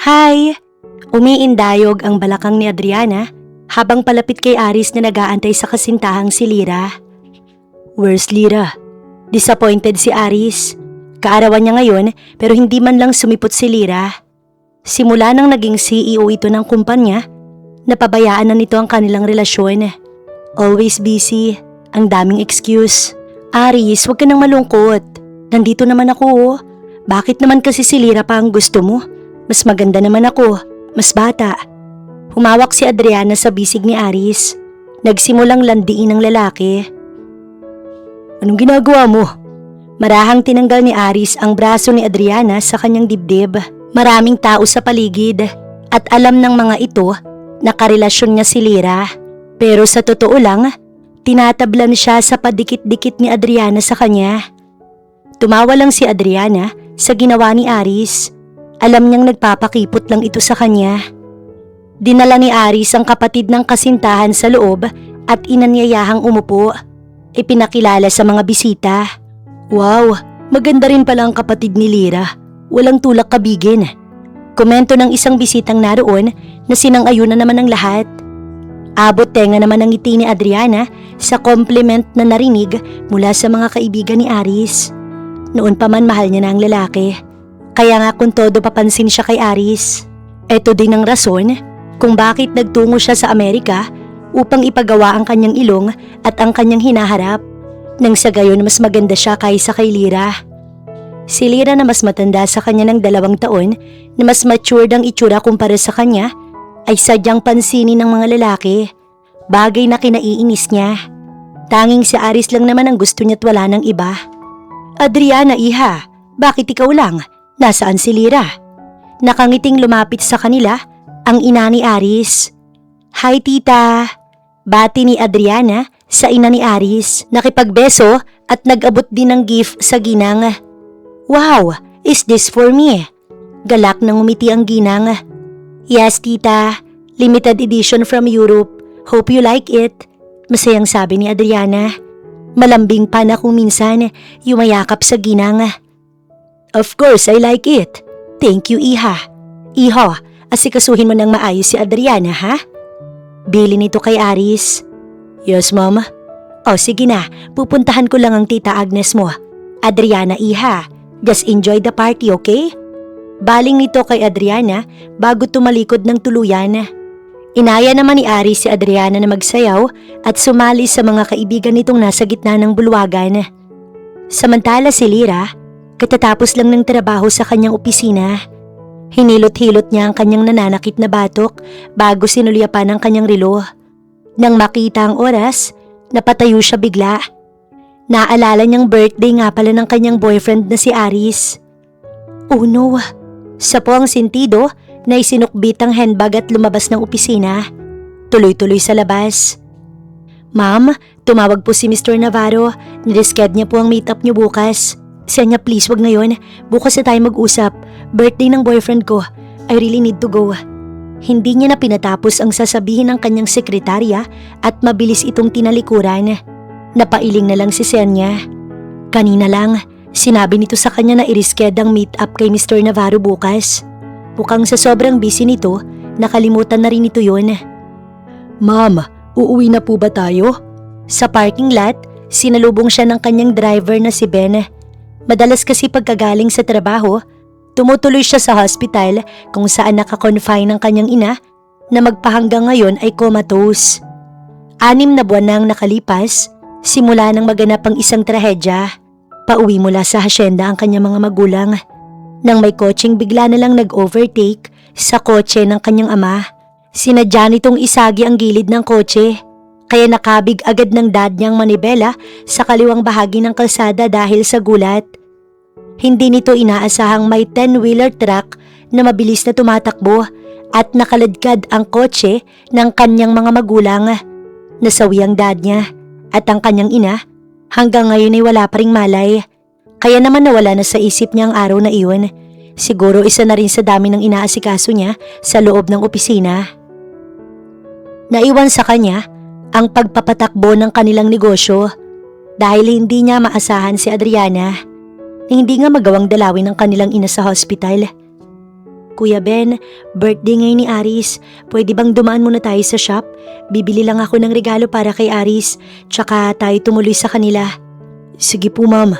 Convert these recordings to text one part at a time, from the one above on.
Hi! Umiindayog ang balakang ni Adriana habang palapit kay Aris na nag-aantay sa kasintahang si Lyra. Where's Lyra? Disappointed si Aris. Kaarawan niya ngayon pero hindi man lang sumipot si Lyra. Simula nang naging CEO ito ng kumpanya, napabayaan na nito ang kanilang relasyon. Always busy, ang daming excuse. Aris, huwag ka nang malungkot. Nandito naman ako oh. Bakit naman kasi si Lyra pa ang gusto mo? Mas maganda naman ako, mas bata. Humawak si Adriana sa bisig ni Aris. Nagsimulang landiin ng lalaki. Anong ginagawa mo? Marahang tinanggal ni Aris ang braso ni Adriana sa kanyang dibdib. Maraming tao sa paligid at alam ng mga ito na karelasyon niya si Lyra. Pero sa totoo lang, tinatablan siya sa padikit-dikit ni Adriana sa kanya. Tumawa lang si Adriana sa ginawa ni Aris. Alam niyang nagpapakipot lang ito sa kanya. Dinala ni Aris ang kapatid ng kasintahan sa loob at inanyayahang umupo. Ipinakilala sa mga bisita. Wow, maganda rin pala ang kapatid ni Lyra. Walang tulak kabigin. Komento ng isang bisitang naroon na sinang-ayunan naman ng lahat. Abot tenga naman ang ngiti ni Adriana sa compliment na narinig mula sa mga kaibigan ni Aris. Noon pa man mahal niya na ang lalaki. Kaya nga kung todo papansin siya kay Aris. Ito din ang rason kung bakit nagtungo siya sa Amerika upang ipagawa ang kanyang ilong at ang kanyang hinaharap. Nang sa gayon mas maganda siya kaysa kay Lyra. Si Lyra na mas matanda sa kanya ng 2 taon na mas matured ang itsura kumpara sa kanya ay sadyang pansinin ng mga lalaki. Bagay na kinaiinis niya. Tanging si Aris lang naman ang gusto niya't wala ng iba. Adriana iha, bakit ikaw lang? Nasaan si Lyra? Nakangiting lumapit sa kanila ang ina ni Aris. Hi tita! Bati ni Adriana sa ina ni Aris. Nakipagbeso at nag-abot din ng gift sa ginang. Wow! Is this for me? Galak nang umiti ang ginang. Yes tita, limited edition from Europe. Hope you like it. Masayang sabi ni Adriana. Malambing pa na kung minsan yumayakap sa ginang. Of course, I like it. Thank you, Iha. Iho, asikasuhin mo ng maayos si Adriana, ha? Bili nito kay Aris. Yes, ma'am. O sige na, pupuntahan ko lang ang tita Agnes mo. Adriana, Iha, just enjoy the party, okay? Baling nito kay Adriana bago tumalikod ng tuluyan. Inaya naman ni Aris si Adriana na magsayaw at sumali sa mga kaibigan nitong nasa gitna ng bulwagan. Samantala si Lyra, katatapos lang ng trabaho sa kanyang opisina. Hinilot-hilot niya ang kanyang nananakit na batok bago sinulyapan ang kanyang relo. Nang makita ang oras, napatayo siya bigla. Naalala niyang birthday nga pala ng kanyang boyfriend na si Aris. Oh no! Sa po ang sentido na isinukbit ang handbag at lumabas ng opisina. Tuloy-tuloy sa labas. Ma'am, tumawag po si Mr. Navarro. Nireschedule niya po ang meet-up niyo bukas. Sanya please wag ngayon. Bukas na tayo mag-usap. Birthday ng boyfriend ko. I really need to go. Hindi niya na pinatapos ang sasabihin ng kanyang sekretarya at mabilis itong tinalikuran. Napailing na lang si Senya. Kanina lang, sinabi nito sa kanya na i-reschedule ang meet-up kay Mr. Navarro bukas. Mukhang sa sobrang busy nito, nakalimutan na rin ito yun. Ma'am, uuwi na po ba tayo? Sa parking lot, sinalubong siya ng kanyang driver na si Ben. Madalas kasi pagkagaling sa trabaho, tumutuloy siya sa hospital kung saan nakakonfine ng kanyang ina na magpahanggang ngayon ay comatose. 6 na buwan na ang nakalipas, simula nang maganap ang isang trahedya. Pauwi mula sa hasyenda ang kanyang mga magulang. Nang may kotseng bigla na lang nag-overtake sa kotse ng kanyang ama. Sinadya nitong isagi ang gilid ng kotse, kaya nakabig agad ng dad niyang manibela sa kaliwang bahagi ng kalsada dahil sa gulat. Hindi nito inaasahang may 10-wheeler truck na mabilis na tumatakbo at nakaladkad ang kotse ng kanyang mga magulang. Nasawi ang dad niya at ang kanyang ina hanggang ngayon ay wala pa ring malay. Kaya naman nawala na sa isip niya ang araw na iyon. Siguro isa na rin sa dami ng inaasikaso niya sa loob ng opisina. Naiwan sa kanya ang pagpapatakbo ng kanilang negosyo dahil hindi niya maasahan si Adriana na hindi nga magawang dalawin ng kanilang ina sa hospital. Kuya Ben, birthday ngayon ni Aris. Pwede bang dumaan muna tayo sa shop? Bibili lang ako ng regalo para kay Aris, tsaka tayo tumuloy sa kanila. Sige po, ma'am.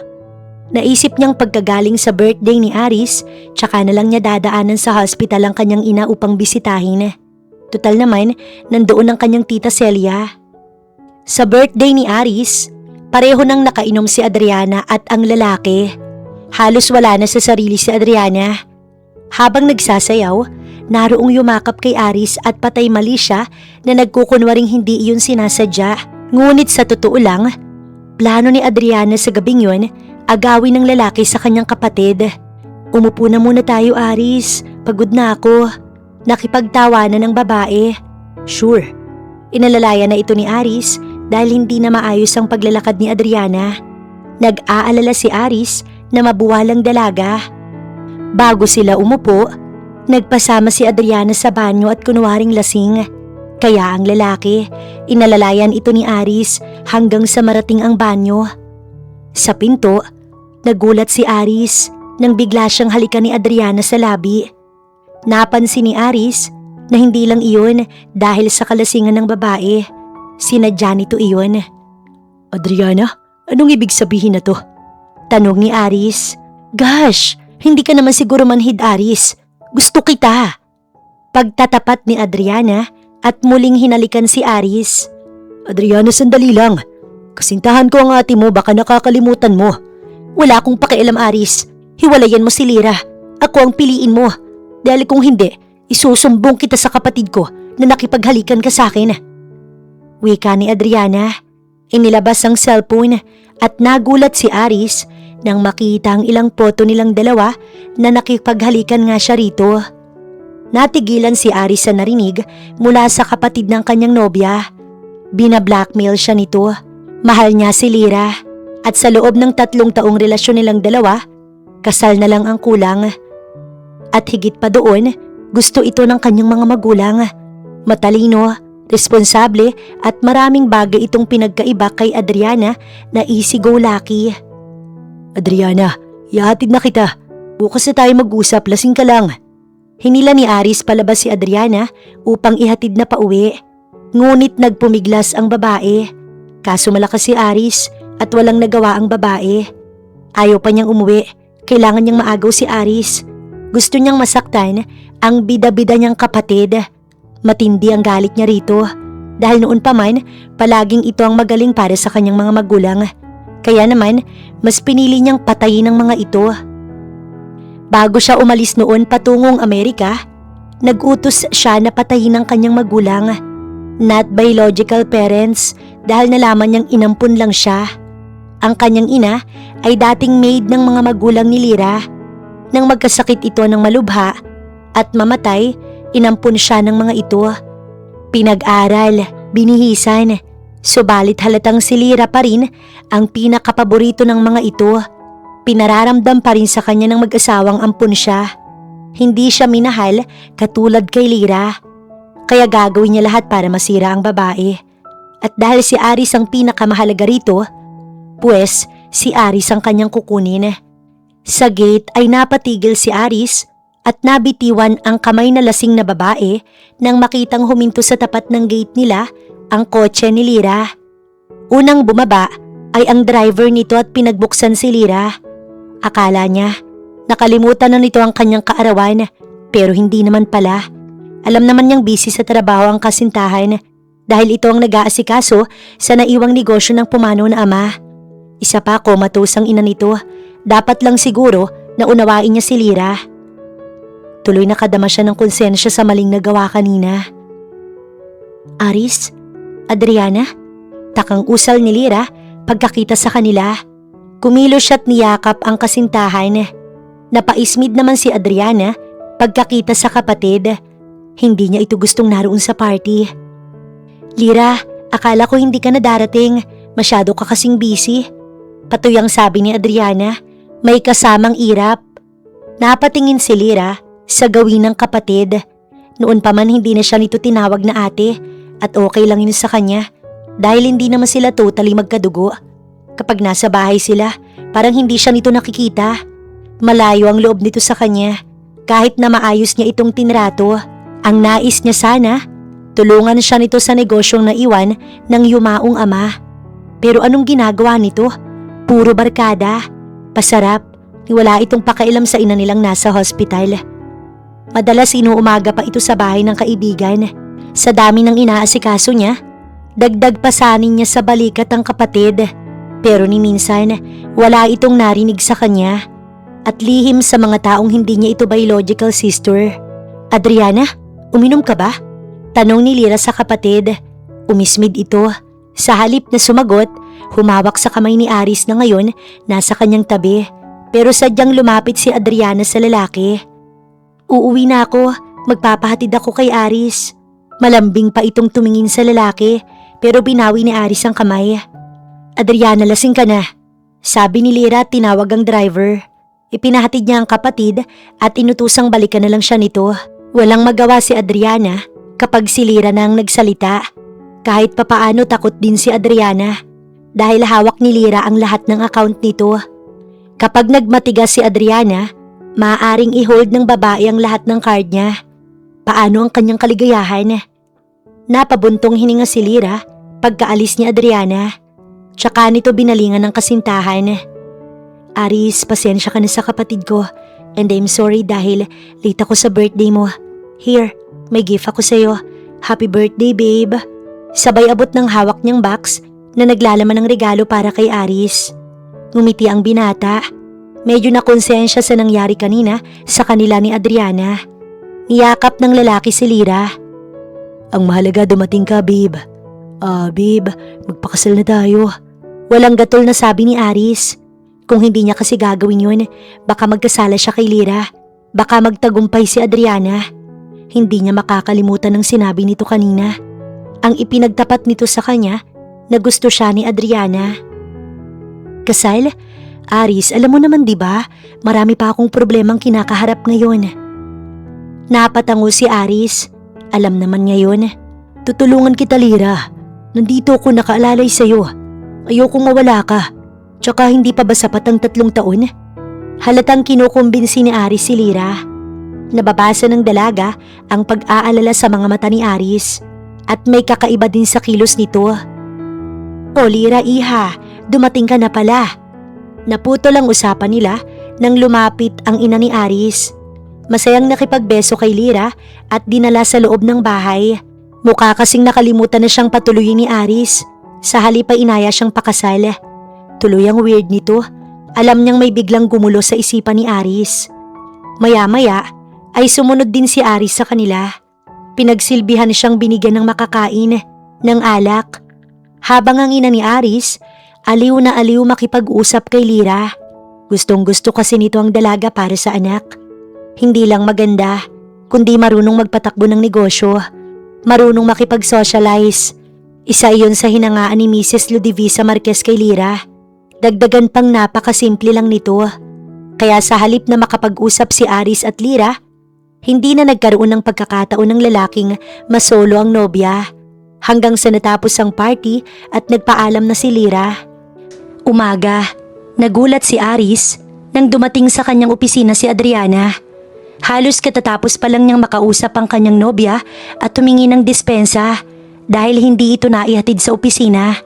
Naisip niyang pagkagaling sa birthday ni Aris, tsaka na lang niya dadaanan sa hospital ang kanyang ina upang bisitahin. Total naman, nandoon ang kanyang tita Celia. Sa birthday ni Aris, pareho nang nakainom si Adriana at ang lalaki. Halos wala na sa sarili si Adriana. Habang nagsasayaw, naroong yumakap kay Aris at patay mali siya na nagkukunwaring hindi iyon sinasadya. Ngunit sa totoo lang, plano ni Adriana sa gabing yun, agawin ng lalaki sa kanyang kapatid. Umupo na muna tayo, Aris. Pagod na ako. Nakipagtawanan ng babae. Sure. Inalalaya na ito ni Aris dahil hindi na maayos ang paglalakad ni Adriana. Nag-aalala si Aris na mabuwalang dalaga. Bago sila umupo, nagpasama si Adriana sa banyo at kunwaring lasing. Kaya ang lalaki, inalalayan ito ni Aris hanggang sa marating ang banyo. Sa pinto, nagulat si Aris nang bigla siyang halikan ni Adriana sa labi. Napansin ni Aris na hindi lang iyon dahil sa kalasingan ng babae. Sinadya nito iyon. Adriana, anong ibig sabihin na to? Tanong ni Aris. Gosh, hindi ka naman siguro manhid, Aris. Gusto kita. Pagtatapat ni Adriana at muling hinalikan si Aris. Adriana, sandali lang. Kasintahan ko ang ate mo, baka nakakalimutan mo. Wala akong pakialam, Aris. Hiwalayan mo si Lira. Ako ang piliin mo. Dahil kung hindi, isusumbong kita sa kapatid ko na nakipaghalikan ka sa akin. Wika ni Adriana. Inilabas ang cellphone at nagulat si Aris nang makita ang ilang photo nilang dalawa na nakipaghalikan nga siya rito. Natigilan si Aris sa narinig mula sa kapatid ng kanyang nobya. Bina-blackmail siya nito. Mahal niya si Lira at sa loob ng 3 taong relasyon nilang dalawa, kasal na lang ang kulang. At higit pa doon, gusto ito ng kanyang mga magulang. Matalino, responsable at maraming bagay itong pinagkaiba kay Adriana na easy-go-lucky. Adriana, ihatid na kita. Bukas na tayo mag-usap, lasing ka lang. Hinila ni Aris palabas si Adriana upang ihatid na pauwi. Ngunit nagpumiglas ang babae. Kaso malakas si Aris at walang nagawa ang babae. Ayaw pa niyang umuwi. Kailangan niyang maagaw si Aris. Gusto niyang masaktan ang bida-bida niyang kapatid. Matindi ang galit niya rito. Dahil noon pa man, palaging ito ang magaling para sa kanyang mga magulang. Kaya naman, mas pinili niyang patayin ang mga ito. Bago siya umalis noon patungong Amerika, nag-utos siya na patayin ang kanyang magulang. Not biological parents dahil nalaman niyang inampun lang siya. Ang kanyang ina ay dating maid ng mga magulang ni Lira. Nang magkasakit ito ng malubha at mamatay, inampun siya ng mga ito. Pinag-aral, binihisan, subalit halatang si Lira pa rin ang pinakapaborito ng mga ito. Pinararamdam pa rin sa kanya ng mag-asawang ampun siya. Hindi siya minahal katulad kay Lira. Kaya gagawin niya lahat para masira ang babae. At dahil si Aris ang pinakamahalaga rito, pues si Aris ang kanyang kukunin. Sa gate ay napatigil si Aris at nabitiwan ang kamay na lasing na babae nang makitang huminto sa tapat ng gate nila ang kotse ni Lira. Unang bumaba ay ang driver nito at pinagbuksan si Lira. Akala niya, nakalimutan na nito ang kanyang kaarawan pero hindi naman pala. Alam naman niyang busy sa trabaho ang kasintahan dahil ito ang nag-aasikaso sa naiwang negosyo ng pumanaw na ama. Isa pa comatose ang ina nito. Dapat lang siguro na unawain niya si Lira. Tuloy nakadama siya ng konsensya sa maling nagawa kanina. Aris? Adriana? Takang usal ni Lira pagkakita sa kanila. Kumilos siya't niyakap ang kasintahan. Napaismid naman si Adriana pagkakita sa kapatid. Hindi niya ito gustong naroon sa party. Lira, akala ko hindi ka na darating. Masyado ka kasing busy. Patuyang sabi ni Adriana, may kasamang irap. Napatingin si Lira sa gawin ng kapatid. Noon pa man hindi na siya nito tinawag na ate at okay lang yun sa kanya dahil hindi naman sila totally magkadugo. Kapag nasa bahay sila, parang hindi siya nito nakikita. Malayo ang loob nito sa kanya Kahit na maayos niya itong tinrato, ang nais niya sana, tulungan siya nito sa negosyong naiwan ng yumaong ama. Pero anong ginagawa nito? Puro barkada, pasarap, wala itong pakailam sa ina nilang nasa hospital. Madalas inuumaga pa ito sa bahay ng kaibigan. Sa dami ng inaasikaso niya, dagdag pasanin niya sa balikat ang kapatid. Pero ni minsan, wala itong narinig sa kanya. At lihim sa mga taong hindi niya ito biological sister. Adriana, uminom ka ba? Tanong ni Lyra sa kapatid. Umismid ito. Sa halip na sumagot, humawak sa kamay ni Aris na ngayon nasa kanyang tabi. Pero sadyang lumapit si Adriana sa lalaki. Uuwi na ako, magpapahatid ako kay Aris. Malambing pa itong tumingin sa lalaki pero binawi ni Aris ang kamay. Adriana, lasing ka na. Sabi ni Lyra at tinawag ang driver. Ipinahatid niya ang kapatid at inutusang balikan na lang siya nito. Walang magawa si Adriana kapag si Lyra na ang nagsalita. Kahit papaano takot din si Adriana dahil hawak ni Lyra ang lahat ng account nito. Kapag nagmatigas si Adriana, maaaring i-hold ng babae ang lahat ng card niya. Paano ang kanyang kaligayahan? Napabuntong hininga si Lyra pagkaalis ni Adriana. Tsaka nito binalingan ng kasintahan. Aris, pasensya ka na sa kapatid ko and I'm sorry dahil late ako sa birthday mo. Here, may gift ako sa'yo. Happy birthday, babe. Sabay abot ng hawak niyang box na naglalaman ng regalo para kay Aris. Ngumiti ang binata. Medyo nakonsensya sa nangyari kanina sa kanila ni Adriana. Niyakap ng lalaki si Lyra. Ang mahalaga dumating ka, babe. Babe, magpakasal na tayo. Walang gatol na sabi ni Aris. Kung hindi niya kasi gagawin yun, baka magkasala siya kay Lyra. Baka magtagumpay si Adriana. Hindi niya makakalimutan ng sinabi nito kanina. Ang ipinagtapat nito sa kanya na gusto siya ni Adriana. Kasal? Aris, alam mo naman 'di ba? Marami pa akong problemang kinakaharap ngayon. Napatango si Aris. Alam naman ngayon. Tutulungan kita, Lyra. Nandito ako nakaalalay sa'yo. Ayokong mawala ka. Tsaka hindi pa ba sapat ang 3 taon? Halatang kinukumbinsi ni Aris si Lyra. Nababasa ng dalaga ang pag-aalala sa mga mata ni Aris. At may kakaiba din sa kilos nito. O Lyra, iha, dumating ka na pala. Naputol ang usapan nila nang lumapit ang ina ni Aris. Masayang nakipagbeso kay Lyra at dinala sa loob ng bahay. Mukha kasing nakalimutan na siyang patuluyin ni Aris. Sa halip ay inaya siyang pakasal. Tuluyang weird nito. Alam niyang may biglang gumulo sa isipan ni Aris. Maya-maya ay sumunod din si Aris sa kanila. Pinagsilbihan siyang binigyan ng makakain, ng alak. Habang ang ina ni Aris, aliw na aliw makipag-usap kay Lyra. Gustong-gusto kasi nito ang dalaga para sa anak. Hindi lang maganda, kundi marunong magpatakbo ng negosyo. Marunong makipag-socialize. Isa iyon sa hinangaan ni Mrs. Ludivisa Marquez kay Lyra. Dagdagan pang napakasimple lang nito. Kaya sa halip na makapag-usap si Aris at Lyra, hindi na nagkaroon ng pagkakataon ng lalaking masolo ang nobya. Hanggang sa natapos ang party at nagpaalam na si Lyra. Umaga, nagulat si Aris nang dumating sa kanyang opisina si Adriana. Halos katatapos pa lang niyang makausap ang kanyang nobya at tumingi ng dispensa dahil hindi ito naihatid sa opisina.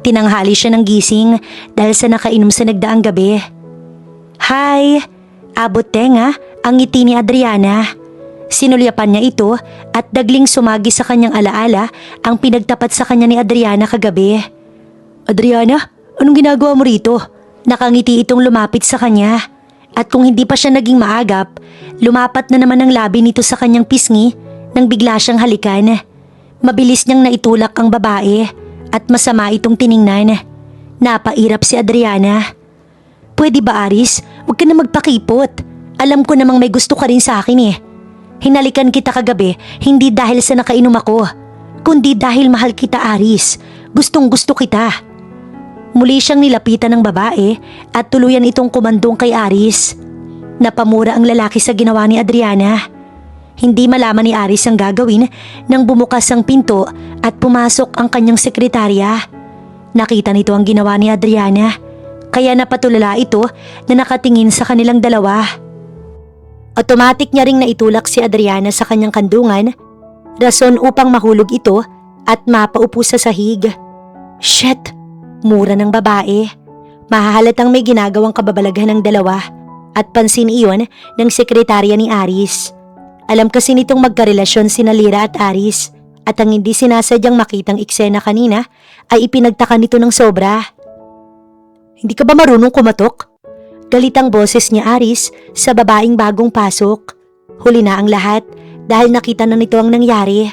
Tinanghali siya ng gising dahil sa nakainom sa nagdaang gabi. Hi! Abot tenga ang ngiti ni Adriana. Sinulyapan niya ito at dagling sumagi sa kanyang alaala ang pinagtapat sa kanya ni Adriana kagabi. Adriana, anong ginagawa mo rito? Nakangiti itong lumapit sa kanya. At kung hindi pa siya naging maagap, lumapat na naman ang labi nito sa kanyang pisngi nang bigla siyang halikan. Mabilis niyang naitulak ang babae at masama itong tiningnan. Napairap si Adriana. Pwede ba, Aris? Huwag ka na magpakipot. Alam ko namang may gusto ka rin sa akin eh. Hinalikan kita kagabi hindi dahil sa nakainom ako, kundi dahil mahal kita, Aris. Gustong gusto kita. Muli siyang nilapitan ng babae at tuluyan itong kumandong kay Aris. Napamura ang lalaki sa ginawa ni Adriana. Hindi malaman ni Aris ang gagawin nang bumukas ang pinto at pumasok ang kanyang sekretarya. Nakita nito ang ginawa ni Adriana, kaya napatulala ito na nakatingin sa kanilang dalawa. Automatic niya ring naitulak si Adriana sa kanyang kandungan, rason upang mahulog ito at mapaupo sa sahig. Shit! Mura ng babae. Mahahalatang may ginagawang kababalaghan ng dalawa at pansin iyon ng sekretarya ni Aris. Alam kasi nitong magkarelasyon sina Lyra at Aris at ang hindi sinasadyang makitang eksena kanina ay ipinagtaka nito ng sobra. Hindi ka ba marunong kumatok? Galit ang boses ni Aris sa babaeng bagong pasok. Huli na ang lahat dahil nakita na nito ang nangyari.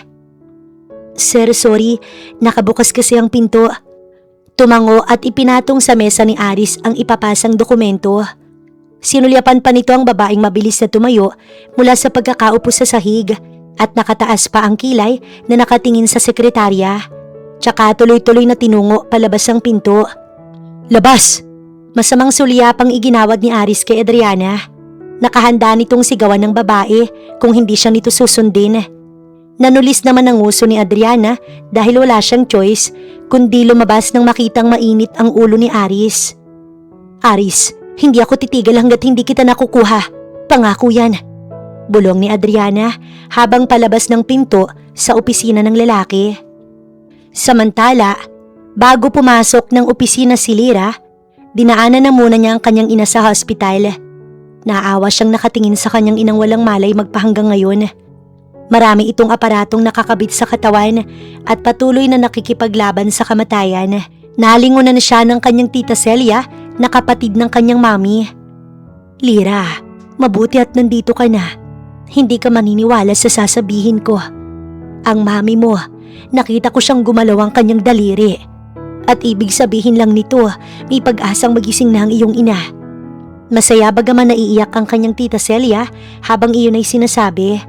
Sir, sorry, nakabukas kasi ang pinto. Tumango at ipinatong sa mesa ni Aris ang ipapasang dokumento. Sinulyapan pa nito ang babaeng mabilis na tumayo mula sa pagkakaupo sa sahig at nakataas pa ang kilay na nakatingin sa sekretarya. Tsaka tuloy-tuloy na tinungo palabas ang pinto. Labas! Masamang sulyapang iginawad ni Aris kay Adriana. Nakahanda nitong sigawan ng babae kung hindi siya nito susundin. Nanulis naman ang uso ni Adriana dahil wala siyang choice kundi lumabas nang makitang mainit ang ulo ni Aris. Aris, hindi ako titigil hanggat hindi kita nakukuha. Pangako yan. Bulong ni Adriana habang palabas ng pinto sa opisina ng lalaki. Samantala, bago pumasok ng opisina si Lyra, dinaanan na muna niya ang kanyang ina sa hospital. Naawa siyang nakatingin sa kanyang inang walang malay magpahanggang ngayon. Marami itong aparatong nakakabit sa katawan at patuloy na nakikipaglaban sa kamatayan. Nalingunan siya ng kanyang tita Celia na kapatid ng kanyang mami. Lyra, mabuti at nandito ka na. Hindi ka maniniwala sa sasabihin ko. Ang mami mo, nakita ko siyang gumalaw ang kanyang daliri. At ibig sabihin lang nito, may pag-asang magising na ang iyong ina. Masaya bagaman naiiyak ang kanyang tita Celia habang iyon ay sinasabi.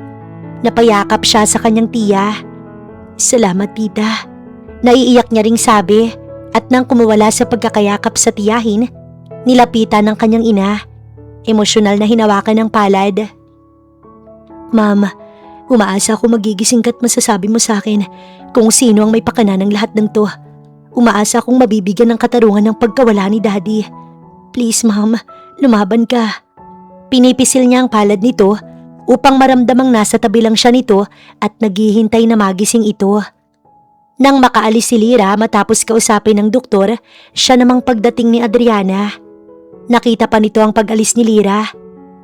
Napayakap siya sa kanyang tiya. Salamat tita. Naiiyak niya ring sabi at nang kumawala sa pagkakayakap sa tiyahin, nilapitan ng kanyang ina. Emosyonal na hinawakan ng palad. Ma'am, umaasa ako magigising ka't masasabi mo sa akin kung sino ang may pakana ng lahat ng to. Umaasa akong mabibigyan ng katarungan ng pagkawala ni Daddy. Please ma'am, lumaban ka. Pinipisil niya ang palad nito upang maramdamang nasa tabi lang siya nito at naghihintay na magising ito. Nang makaalis si Lyra matapos kausapin ng doktor, siya namang pagdating ni Adriana. Nakita pa nito ang pag-alis ni Lyra.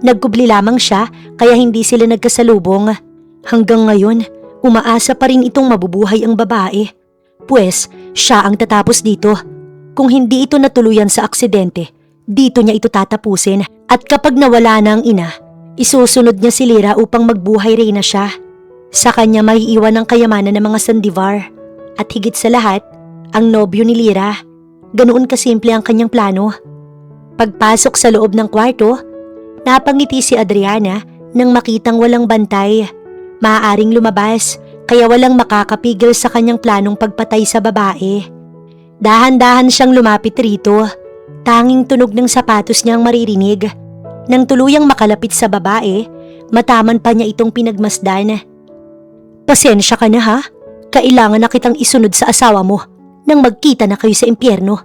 Nagkubli lamang siya kaya hindi sila nagkasalubong. Hanggang ngayon, umaasa pa rin itong mabubuhay ang babae. Pues, siya ang tatapos dito. Kung hindi ito natuluyan sa aksidente, dito niya ito tatapusin at kapag nawala na ang ina, isusunod niya si Lyra upang magbuhay reyna siya. Sa kanya maiiwan ang kayamanan ng mga Sandivar. At higit sa lahat, ang nobyo ni Lyra. Ganoon kasimple ang kanyang plano. Pagpasok sa loob ng kwarto, napangiti si Adriana nang makitang walang bantay. Maaaring lumabas kaya walang makakapigil sa kanyang planong pagpatay sa babae. Dahan-dahan siyang lumapit rito. Tanging tunog ng sapatos niya ang maririnig. Nang tuluyang makalapit sa babae, mataman pa niya itong pinagmasdan. Pasensya ka na ha? Kailangan na kitang isunod sa asawa mo nang magkita na kayo sa impyerno.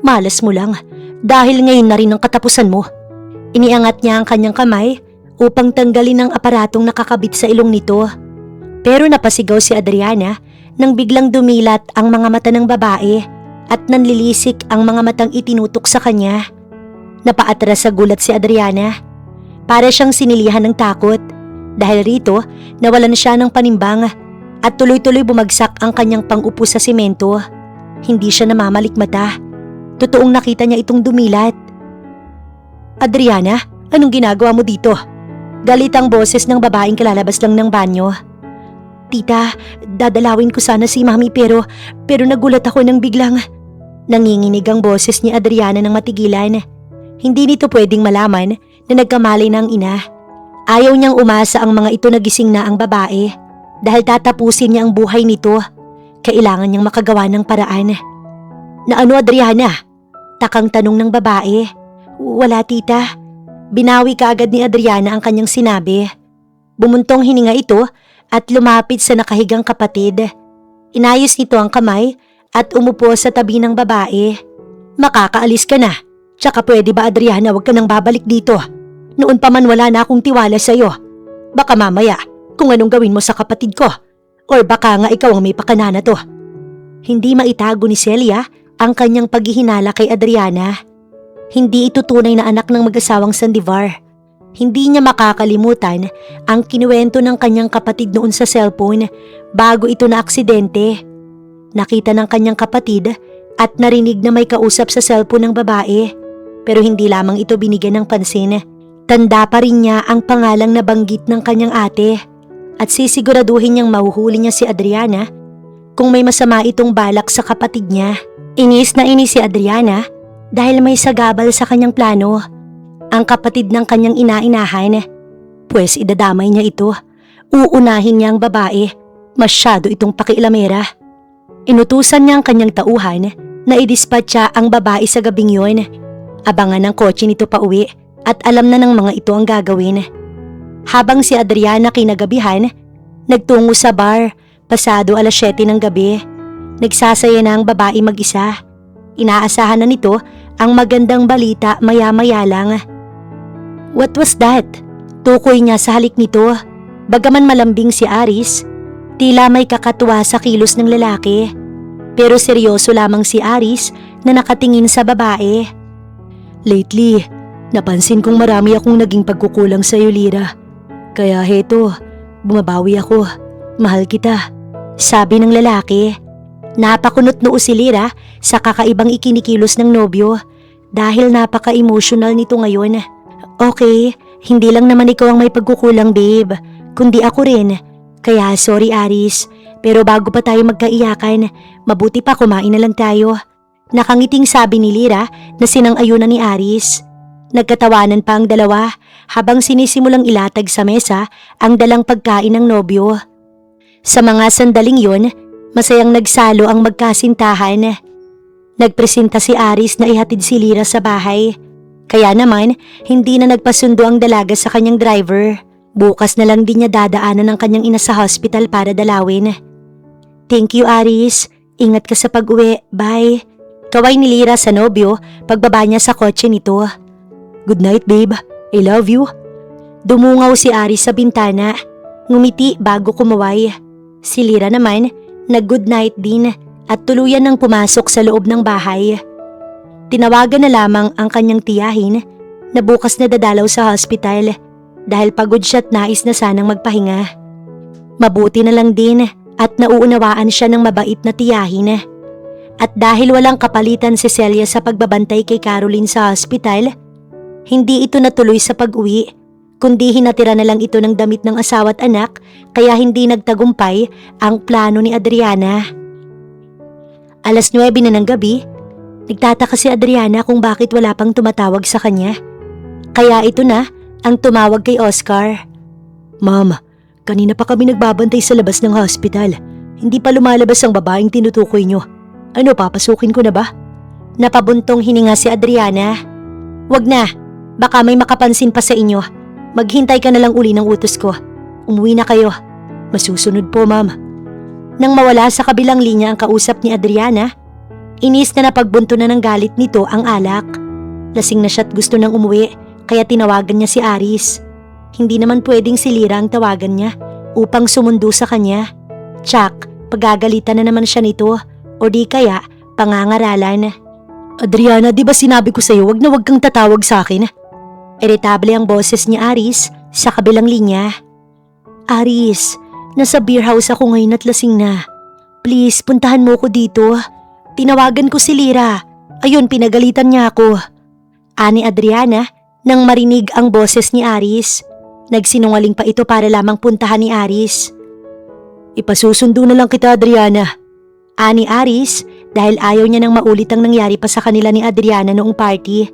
Malas mo lang dahil ngayon na rin ang katapusan mo. Iniangat niya ang kanyang kamay upang tanggalin ang aparatong nakakabit sa ilong nito. Pero napasigaw si Adriana nang biglang dumilat ang mga mata ng babae at nanlilisik ang mga matang itinutok sa kanya. Napaatras sa gulat si Adriana. Para siyang sinilihan ng takot dahil rito nawalan siya ng panimbang at tuloy-tuloy bumagsak ang kanyang pang-upo sa simento. Hindi siya namamalikmata. Totoong nakita niya itong dumilat. Adriana, anong ginagawa mo dito? Galit ang boses ng babaeng kalalabas lang ng banyo. Tita, dadalawin ko sana si Mami pero nagulat ako nang biglang. Nanginginig ang boses ni Adriana ng matigilan. Hindi nito pwedeng malaman na nagkamali na ang ina. Ayaw niyang umasa ang mga ito na gising na ang babae dahil tatapusin niya ang buhay nito. Kailangan niyang makagawa ng paraan. Na ano Adriana? Takang tanong ng babae. Wala tita. Binawi kaagad ni Adriana ang kanyang sinabi. Bumuntong hininga ito at lumapit sa nakahigang kapatid. Inayos nito ang kamay at umupo sa tabi ng babae. Makakaalis ka na. Tsaka pwede ba Adriana wag ka nang babalik dito? Noon pa man wala na akong tiwala sa'yo. Baka mamaya kung anong gawin mo sa kapatid ko. Or baka nga ikaw ang may pakana na to. Hindi maitago ni Celia ang kanyang paghihinala kay Adriana. Hindi ito tunay na anak ng mag-asawang Sandivar. Hindi niya makakalimutan ang kinuwento ng kanyang kapatid noon sa cellphone bago ito na aksidente. Nakita ng kanyang kapatid at narinig na may kausap sa cellphone ng babae, pero hindi lamang ito binigyan ng pansin. Tanda pa rin niya ang pangalang nabanggit ng kanyang ate at sisiguraduhin niyang mahuhuli niya si Adriana kung may masama itong balak sa kapatid niya. Inis na inis si Adriana dahil may sagabal sa kanyang plano. Ang kapatid ng kanyang inainahan, pues idadamay niya ito. Uunahin niya ang babae. Masyado itong pakialamera. Inutusan niya ang kanyang tauhan na idispatcha ang babae sa gabing yon. Abangan ng kotse nito pa uwi at alam na ng mga ito ang gagawin. Habang si Adriana kinagabihan, nagtungo sa bar, pasado 7:00 ng gabi. Nagsasaya na ang babae mag-isa. Inaasahan na nito ang magandang balita maya-maya lang. What was that? Tukoy niya sa halik nito. Bagaman malambing si Aris, tila may kakatuwa sa kilos ng lalaki. Pero seryoso lamang si Aris na nakatingin sa babae. Lately, napansin kong marami akong naging pagkukulang sa iyo, Lira. Kaya heto, bumabawi ako. Mahal kita, sabi ng lalaki. Napakunot noo si Lira sa kakaibang ikinikilos ng nobyo dahil napaka-emotional nito ngayon. Okay, hindi lang naman ikaw ang may pagkukulang, babe, kundi ako rin. Kaya sorry, Aris, pero bago pa tayo magkaiyakan, mabuti pa kumain na lang tayo. Nakangiting sabi ni Lira na sinang-ayunan ni Aris. Nagkatawanan pa ang dalawa habang sinisimulang ilatag sa mesa ang dalang pagkain ng nobyo. Sa mga sandaling yon, masayang nagsalo ang magkasintahan. Nagpresenta si Aris na ihatid si Lira sa bahay. Kaya naman, hindi na nagpasundo ang dalaga sa kanyang driver. Bukas na lang din niya dadaanan ng kanyang ina sa hospital para dalawin. Thank you, Aris. Ingat ka sa pag-uwi. Bye. Kaway ni Lira sa nobyo pagbaba niya sa kotse nito. Good night, babe. I love you. Dumungaw si Aris sa bintana. Ngumiti bago kumaway. Si Lira naman, nag-good night din at tuluyan nang pumasok sa loob ng bahay. Tinawagan na lamang ang kanyang tiyahin na bukas na dadalaw sa hospital dahil pagod siya at nais na sanang magpahinga. Mabuti na lang din at nauunawaan siya ng mabait na tiyahin. At dahil walang kapalitan si Celia sa pagbabantay kay Caroline sa hospital, hindi ito natuloy sa pag-uwi, kundi hinatira na lang ito ng damit ng asawa at anak kaya hindi nagtagumpay ang plano ni Adriana. 9:00 na ng gabi, nagtataka si Adriana kung bakit wala pang tumatawag sa kanya. Kaya ito na ang tumawag kay Oscar. Ma'am, kanina pa kami nagbabantay sa labas ng hospital. Hindi pa lumalabas ang babaeng tinutukoy nyo. Ano, papasukin ko na ba? Napabuntong hininga si Adriana. Wag na, baka may makapansin pa sa inyo. Maghintay ka na lang uli ng utos ko. Umuwi na kayo. Masusunod po, ma'am. Nang mawala sa kabilang linya ang kausap ni Adriana, inis na napagbunto na ng galit nito ang alak. Lasing na siya't gusto nang umuwi kaya tinawagan niya si Aris. Hindi naman pwedeng si Lira ang tawagan niya upang sumundo sa kanya. Tsak, pagagalitan na naman siya nito o di kaya pangangaralan. Adriana, di ba sinabi ko sa'yo wag na wag kang tatawag sa akin? Iritable ang boses ni Aris sa kabilang linya. Aris, nasa beer house ako ngayon at lasing na. Please, puntahan mo ko dito. Tinawagan ko si Lira. Ayun, pinagalitan niya ako. Ani Adriana nang marinig ang boses ni Aris. Nagsinungaling pa ito para lamang puntahan ni Aris. Ipasusundo na lang kita, Adriana. Ani Aris dahil ayaw niya nang maulit ang nangyari pa sa kanila ni Adriana noong party.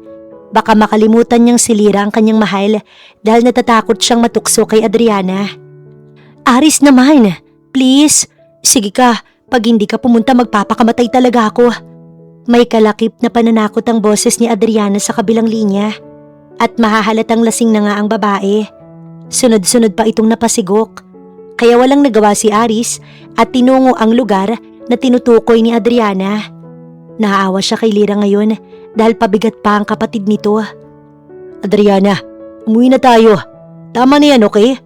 Baka makalimutan niyang si Lira ang kanyang mahal dahil natatakot siyang matukso kay Adriana. Aris naman, please. Sige ka, pag hindi ka pumunta magpapakamatay talaga ako. May kalakip na pananakot ang boses ni Adriana sa kabilang linya. At mahahalatang lasing na nga ang babae. Sunod-sunod pa itong napasigok. Kaya walang nagawa si Aris at tinungo ang lugar na tinutukoy ni Adriana. Naawa siya kay Lira ngayon dahil pabigat pa ang kapatid nito. Adriana, Umuwi na tayo. Tama na yan, okay?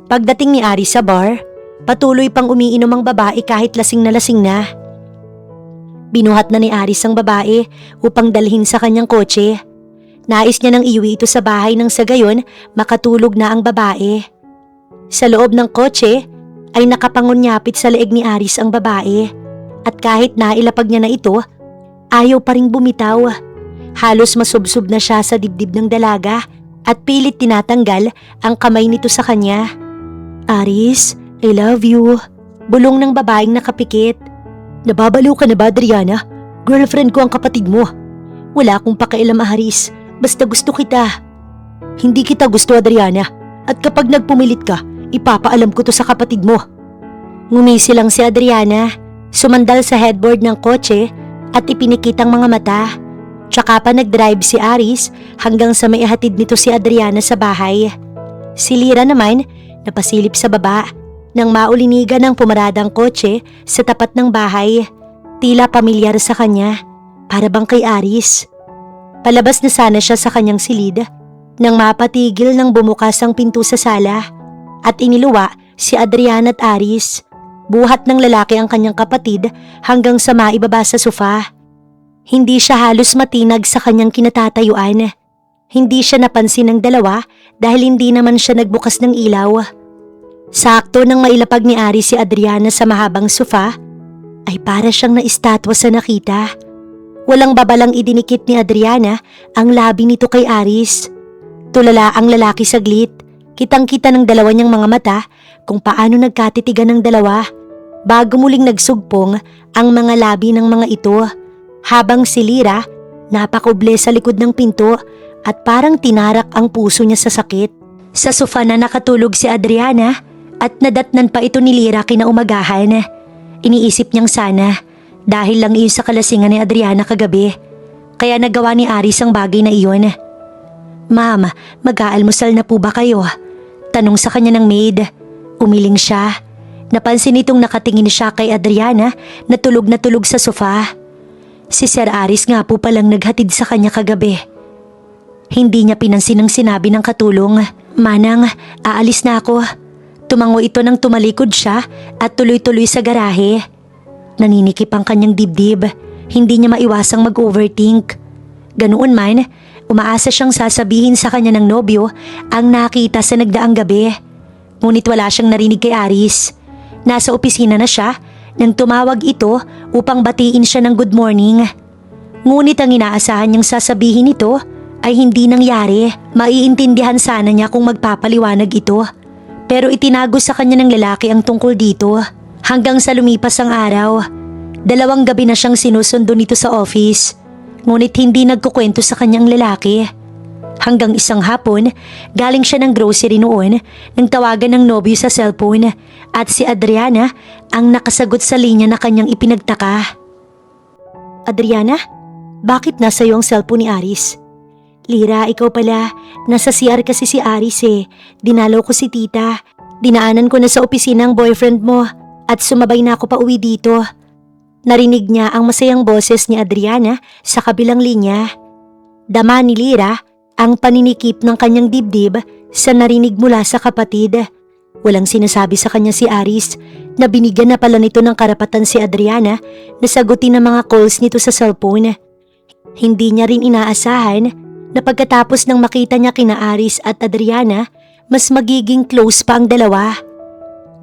Pagdating ni Aris sa bar, patuloy pang umiinom ang babae kahit lasing na lasing na. Binuhat na ni Aris ang babae upang dalhin sa kanyang kotse. Nais niya nang iuwi ito sa bahay nang sa gayon makatulog na ang babae. Sa loob ng kotse ay nakapangunyapit sa leeg ni Aris ang babae at kahit nailapag niya na ito, ayaw pa ring bumitaw. Halos masubsob na siya sa dibdib ng dalaga at pilit tinatanggal ang kamay nito sa kanya. Aris, I love you. Bulong ng babaeng nakapikit. Nababaliw ka na ba, Adriana? Girlfriend ko ang kapatid mo. Wala akong pakialam, Aris. Basta gusto kita. Hindi kita gusto, Adriana. At kapag nagpumilit ka, ipapaalam ko to sa kapatid mo. Ngumisi lang si Adriana, sumandal sa headboard ng kotse at ipinikit ang mga mata. Tsaka pa nag-drive si Aris hanggang sa maihatid nito si Adriana sa bahay. Si Lyra naman napasilip sa baba nang maulinigan ng pumaradang kotse sa tapat ng bahay. Tila pamilyar sa kanya, para bang kay Aris. Palabas na sana siya sa kanyang silid nang mapatigil ng bumukas ang pinto sa sala at iniluwa si Adriana at Aris. Buhat ng lalaki ang kanyang kapatid hanggang sa maibaba sa sofa. Hindi siya halos matinag sa kanyang kinatatayuan. Hindi siya napansin ng dalawa dahil hindi naman siya nagbukas ng ilaw. Sakto nang mailapag ni Aris si Adriana sa mahabang sofa, ay para siyang naistatwa sa nakita. Walang babalang idinikit ni Adriana ang labi nito kay Aris. Tulala ang lalaki saglit. Kitang-kita ng dalawa niyang mga mata kung paano nagkatitigan ng dalawa bago muling nagsugpong ang mga labi ng mga ito. Habang si Lyra napakuble sa likod ng pinto at parang tinarak ang puso niya sa sakit. Sa sofa na nakatulog si Adriana at nadatnan pa ito ni Lyra kinaumagahan. Iniisip niyang sana dahil lang iyon sa kalasingan ni Adriana kagabi, kaya nagawa ni Aris ang bagay na iyon. Ma'am, mag-aalmusal na po ba kayo? Tanong sa kanya ng maid. Umiling siya. Napansin nitong nakatingin siya kay Adriana na tulog sa sofa. Si Sir Aris nga po palang naghatid sa kanya kagabi. Hindi niya pinansin ang sinabi ng katulong. Manang, aalis na ako. Tumango ito nang tumalikod siya at tuloy-tuloy sa garahe. Naninikip ang kanyang dibdib. Hindi niya maiwasang mag-overthink. Ganoon man, umaasa siyang sasabihin sa kanya ng nobyo ang nakita sa nagdaang gabi. Ngunit wala siyang narinig kay Aris. Nasa opisina na siya nang tumawag ito upang batiin siya ng good morning. Ngunit ang inaasahan niyang sasabihin nito ay hindi nangyari. Maiintindihan sana niya kung magpapaliwanag ito. Pero itinago sa kanya ng lalaki ang tungkol dito hanggang sa lumipas ang araw. 2 gabi na siyang sinusundo nito sa office. Ngunit hindi nagkukwento sa kanyang lalaki. Hanggang isang hapon, galing siya ng grocery noon nang tawagan ng nobyo sa cellphone at si Adriana ang nakasagot sa linya na kanyang ipinagtaka. Adriana, bakit nasa iyo ang cellphone ni Aris? Lyra, ikaw pala. Nasa CR kasi si Aris eh. Dinalaw ko si tita. Dinaanan ko na sa opisina ang boyfriend mo at sumabay na ako pa uwi dito. Narinig niya ang masayang boses ni Adriana sa kabilang linya. Dama ni Lyra ang paninikip ng kanyang dibdib sa narinig mula sa kapatid. Walang sinasabi sa kanya si Aris na binigyan na pala nito ng karapatan si Adriana na sagutin ang mga calls nito sa cellphone. Hindi niya rin inaasahan na pagkatapos ng makita niya kina Aris at Adriana, mas magiging close pa ang dalawa.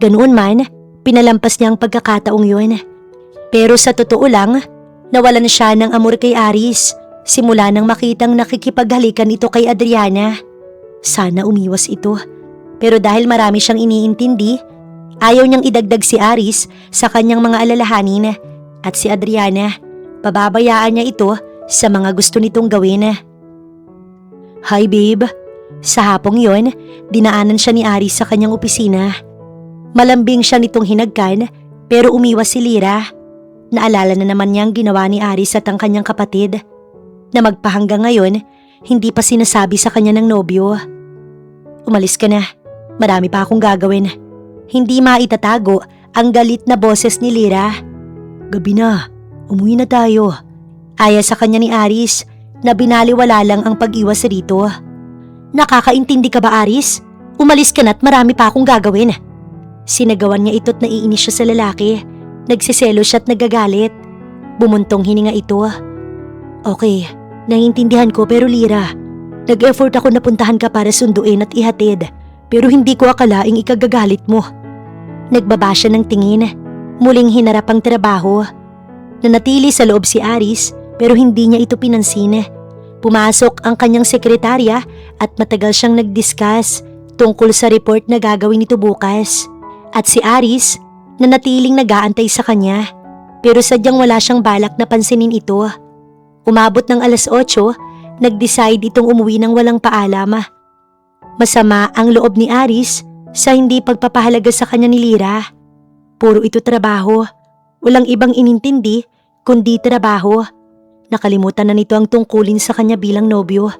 Ganoon man, pinalampas niya ang pagkakataong yun. Pero sa totoo lang, nawalan siya ng amor kay Aris simula nang makitang nakikipaghalikan ito kay Adriana. Sana umiwas ito. Pero dahil marami siyang iniintindi, ayaw niyang idagdag si Aris sa kanyang mga alalahanin at si Adriana, pababayaan niya ito sa mga gusto nitong gawin. Hi babe. Sa hapong yon, dinaanan siya ni Aris sa kanyang opisina. Malambing siya nitong hinagkan pero umiwas si Lyra. Naalala na naman niya ang ginawa ni Aris at ang kanyang kapatid na magpahanggang ngayon hindi pa sinasabi sa kanya ng nobyo. Umalis ka na. Marami pa akong gagawin. Hindi maitatago ang galit na boses ni Lyra. Gabi na. Umuwi na tayo. Aya sa kanya ni Aris na binaliwala lang ang pag-iwas rito. Nakakaintindi ka ba, Aris? Umalis ka na't marami pa akong gagawin. Sinagawan niya ito't naiinis siya sa lalaki. Nagsiselo siya at nagagalit. Bumuntong hininga ito. Okay, naiintindihan ko pero Lira, nag-effort ako na puntahan ka para sunduin at ihatid. Pero hindi ko akalaing ikagagalit mo. Nagbaba siya ng tingin. Muling hinarap ang trabaho. Nanatili sa loob si Aris pero hindi niya ito pinansin. Pumasok ang kanyang sekretarya at matagal siyang nag-discuss tungkol sa report na gagawin nito bukas. At si Aris, nanatiling nag-aantay sa kanya, pero sadyang wala siyang balak na pansinin ito. Umabot ng alas 8, nag-decide itong umuwi ng walang paalam. Masama ang loob ni Aris sa hindi pagpapahalaga sa kanya ni Lira. Puro ito trabaho, walang ibang inintindi kundi trabaho. Nakalimutan na nito ang tungkulin sa kanya bilang nobyo.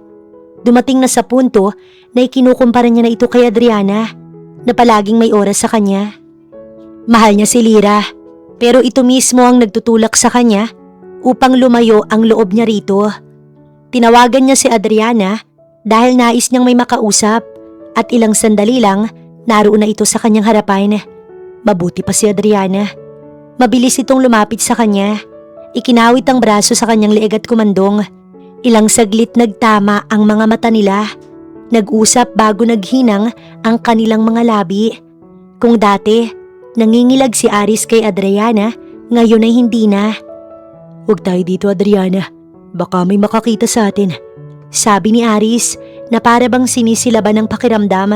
Dumating na sa punto na ikinukumpara niya na ito kay Adriana, na palaging may oras sa kanya. Mahal niya si Lira, pero ito mismo ang nagtutulak sa kanya upang lumayo ang loob niya rito. Tinawagan niya si Adriana dahil nais niyang may makausap at ilang sandali lang naroon na ito sa kanyang harapan. Mabuti pa si Adriana. Mabilis itong lumapit sa kanya. Ikinawit ang braso sa kanyang leeg at kumandong. Ilang saglit nagtama ang mga mata nila. Nag-usap bago naghinang ang kanilang mga labi. Kung dati, nangingilag si Aris kay Adriana, ngayon ay hindi na. Huwag tayo dito, Adriana. Baka may makakita sa atin. Sabi ni Aris na para bang sinisilaban ng pakiramdam.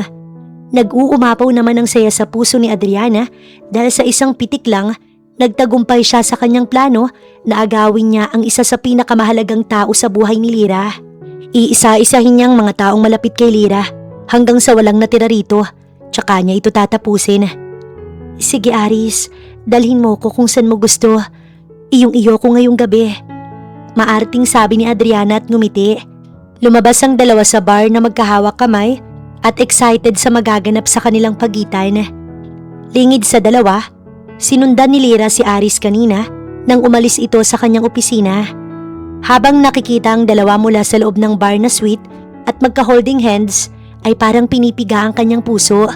Nag-uumapaw naman ang saya sa puso ni Adriana dahil sa isang pitik lang, nagtagumpay siya sa kanyang plano na agawin niya ang isa sa pinakamahalagang tao sa buhay ni Lira. Iisa-isahin niyang mga taong malapit kay Lira hanggang sa walang natira rito, tsaka niya ito tatapusin. Sige Aris, dalhin mo ko kung saan mo gusto. Iyong-iyo ko ngayong gabi. Maarting sabi ni Adriana at ngumiti. Lumabas ang dalawa sa bar na magkahawak kamay at excited sa magaganap sa kanilang pagitan. Lingid sa dalawa, sinundan ni Lira si Aris kanina nang umalis ito sa kanyang opisina. Habang nakikita ang dalawa mula sa loob ng bar na suite at magka-holding hands, ay parang pinipiga ang kanyang puso.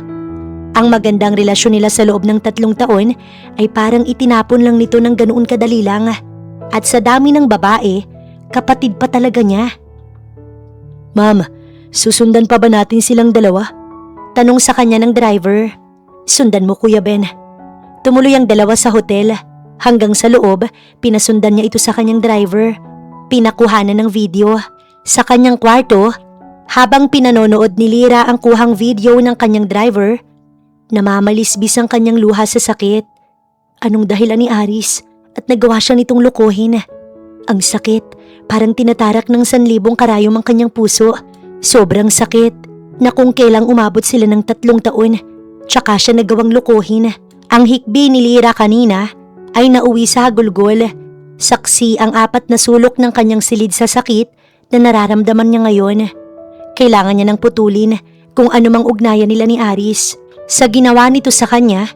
Ang magandang relasyon nila sa loob ng 3 taon ay parang itinapon lang nito ng ganoon kadali lang. At sa dami ng babae, kapatid pa talaga niya. Ma'am, susundan pa ba natin silang dalawa? Tanong sa kanya ng driver. Sundan mo Kuya Ben. Tumuloy ang dalawa sa hotel. Hanggang sa loob, pinasundan niya ito sa kanyang driver. Pinakuhanan ng video. Sa kanyang kwarto, habang pinanonood ni Lira ang kuhang video ng kanyang driver, namamalisbis ang kanyang luha sa sakit. Anong dahilan ni Aris at nagawa siya nitong lokohin? Ang sakit, parang tinatarak ng 1,000 karayom ang kanyang puso. Sobrang sakit na kung kailang umabot sila ng 3 taon, tsaka siya nagawang lokohin. Ang hikbi ni Lira kanina ay nauwi sa hagulgol. Saksi ang 4 na sulok ng kanyang silid sa sakit na nararamdaman niya ngayon. Kailangan niya ng putulin kung anumang ugnayan nila ni Aris. Sa ginawa nito sa kanya,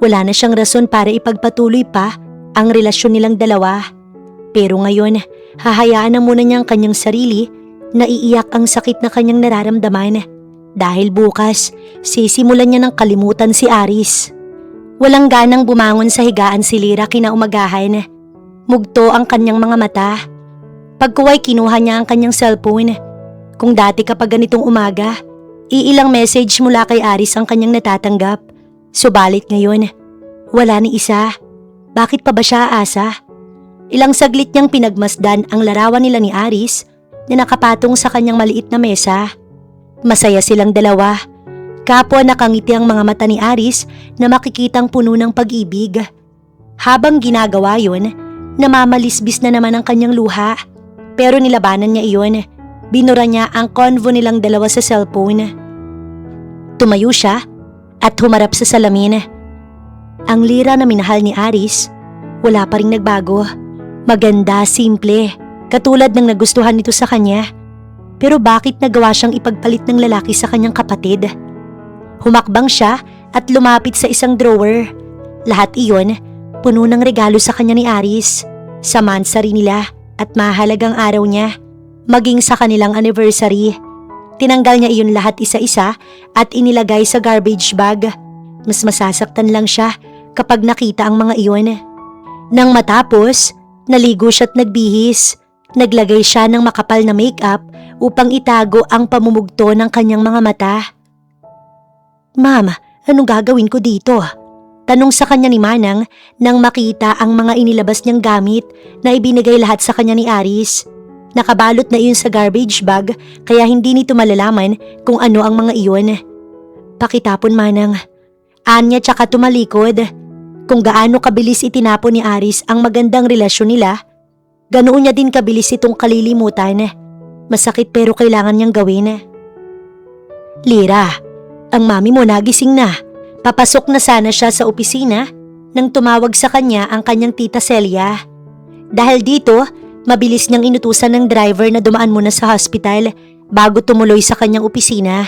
wala na siyang rason para ipagpatuloy pa ang relasyon nilang dalawa. Pero ngayon, hahayaan na muna niya ang kanyang sarili na iiyak ang sakit na kanyang nararamdaman. Dahil bukas, sisimulan niya ng kalimutan si Aris. Walang ganang bumangon sa higaan si Lira kinaumagahan. Mugto ang kanyang mga mata. Pagkuway kinuha niya ang kanyang cellphone. Kung dati kapag ganitong umaga, iilang message mula kay Aris ang kanyang natatanggap. Subalit ngayon, wala ni isa. Bakit pa ba siya aasa? Ilang saglit niyang pinagmasdan ang larawan nila ni Aris na nakapatong sa kanyang maliit na mesa. Masaya silang dalawa. Kapwa nakangiti ang mga mata ni Aris na makikitang puno ng pag-ibig. Habang ginagawa yun, namamalisbis na naman ang kanyang luha. Pero nilabanan niya iyon. Binura niya ang convo nilang dalawa sa cellphone. Tumayo siya at humarap sa salamin. Ang Lira na minahal ni Aris, wala pa ring nagbago. Maganda, simple, katulad ng nagustuhan nito sa kanya. Pero bakit nagawa siyang ipagpalit ng lalaki sa kanyang kapatid? Humakbang siya at lumapit sa isang drawer. Lahat iyon, puno ng regalo sa kanya ni Aris. Sa mansari nila at mahalagang araw niya, maging sa kanilang anniversary. Tinanggal niya iyon lahat isa-isa at inilagay sa garbage bag. Mas masasaktan lang siya kapag nakita ang mga iyon. Nang matapos, naligo siya at nagbihis. Naglagay siya ng makapal na makeup upang itago ang pamumugto ng kanyang mga mata. "Ma'am, anong gagawin ko dito?" Tanong sa kanya ni Manang nang makita ang mga inilabas niyang gamit na ibinigay lahat sa kanya ni Aris. Nakabalot na iyon sa garbage bag kaya hindi nito malalaman kung ano ang mga iyon. "Pakitapon, Manang." Anya tsaka tumalikod. Kung gaano kabilis itinapon ni Aris ang magandang relasyon nila, ganoon niya din kabilis itong kalilimutan. Masakit pero kailangan niyang gawin. "Lira, ang mami mo nagising na." Papasok na sana siya sa opisina nang tumawag sa kanya ang kanyang tita Celia. Dahil dito, mabilis niyang inutusan ng driver na dumaan muna sa hospital bago tumuloy sa kanyang opisina.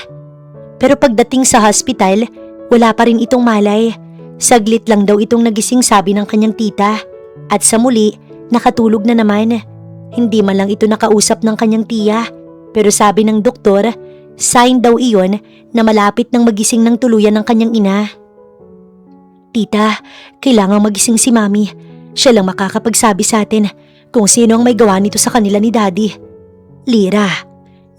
Pero pagdating sa hospital, wala pa rin itong malay. Saglit lang daw itong nagising, sabi ng kanyang tita. At sa muli, nakatulog na naman. Hindi man lang ito nakausap ng kanyang tiya. Pero sabi ng doktor, sign daw iyon na malapit nang magising ng tuluyan ng kanyang ina. "Tita, kailangang magising si Mami. Siya lang makakapagsabi sa atin kung sino ang may gawa nito sa kanila ni Daddy." "Lira,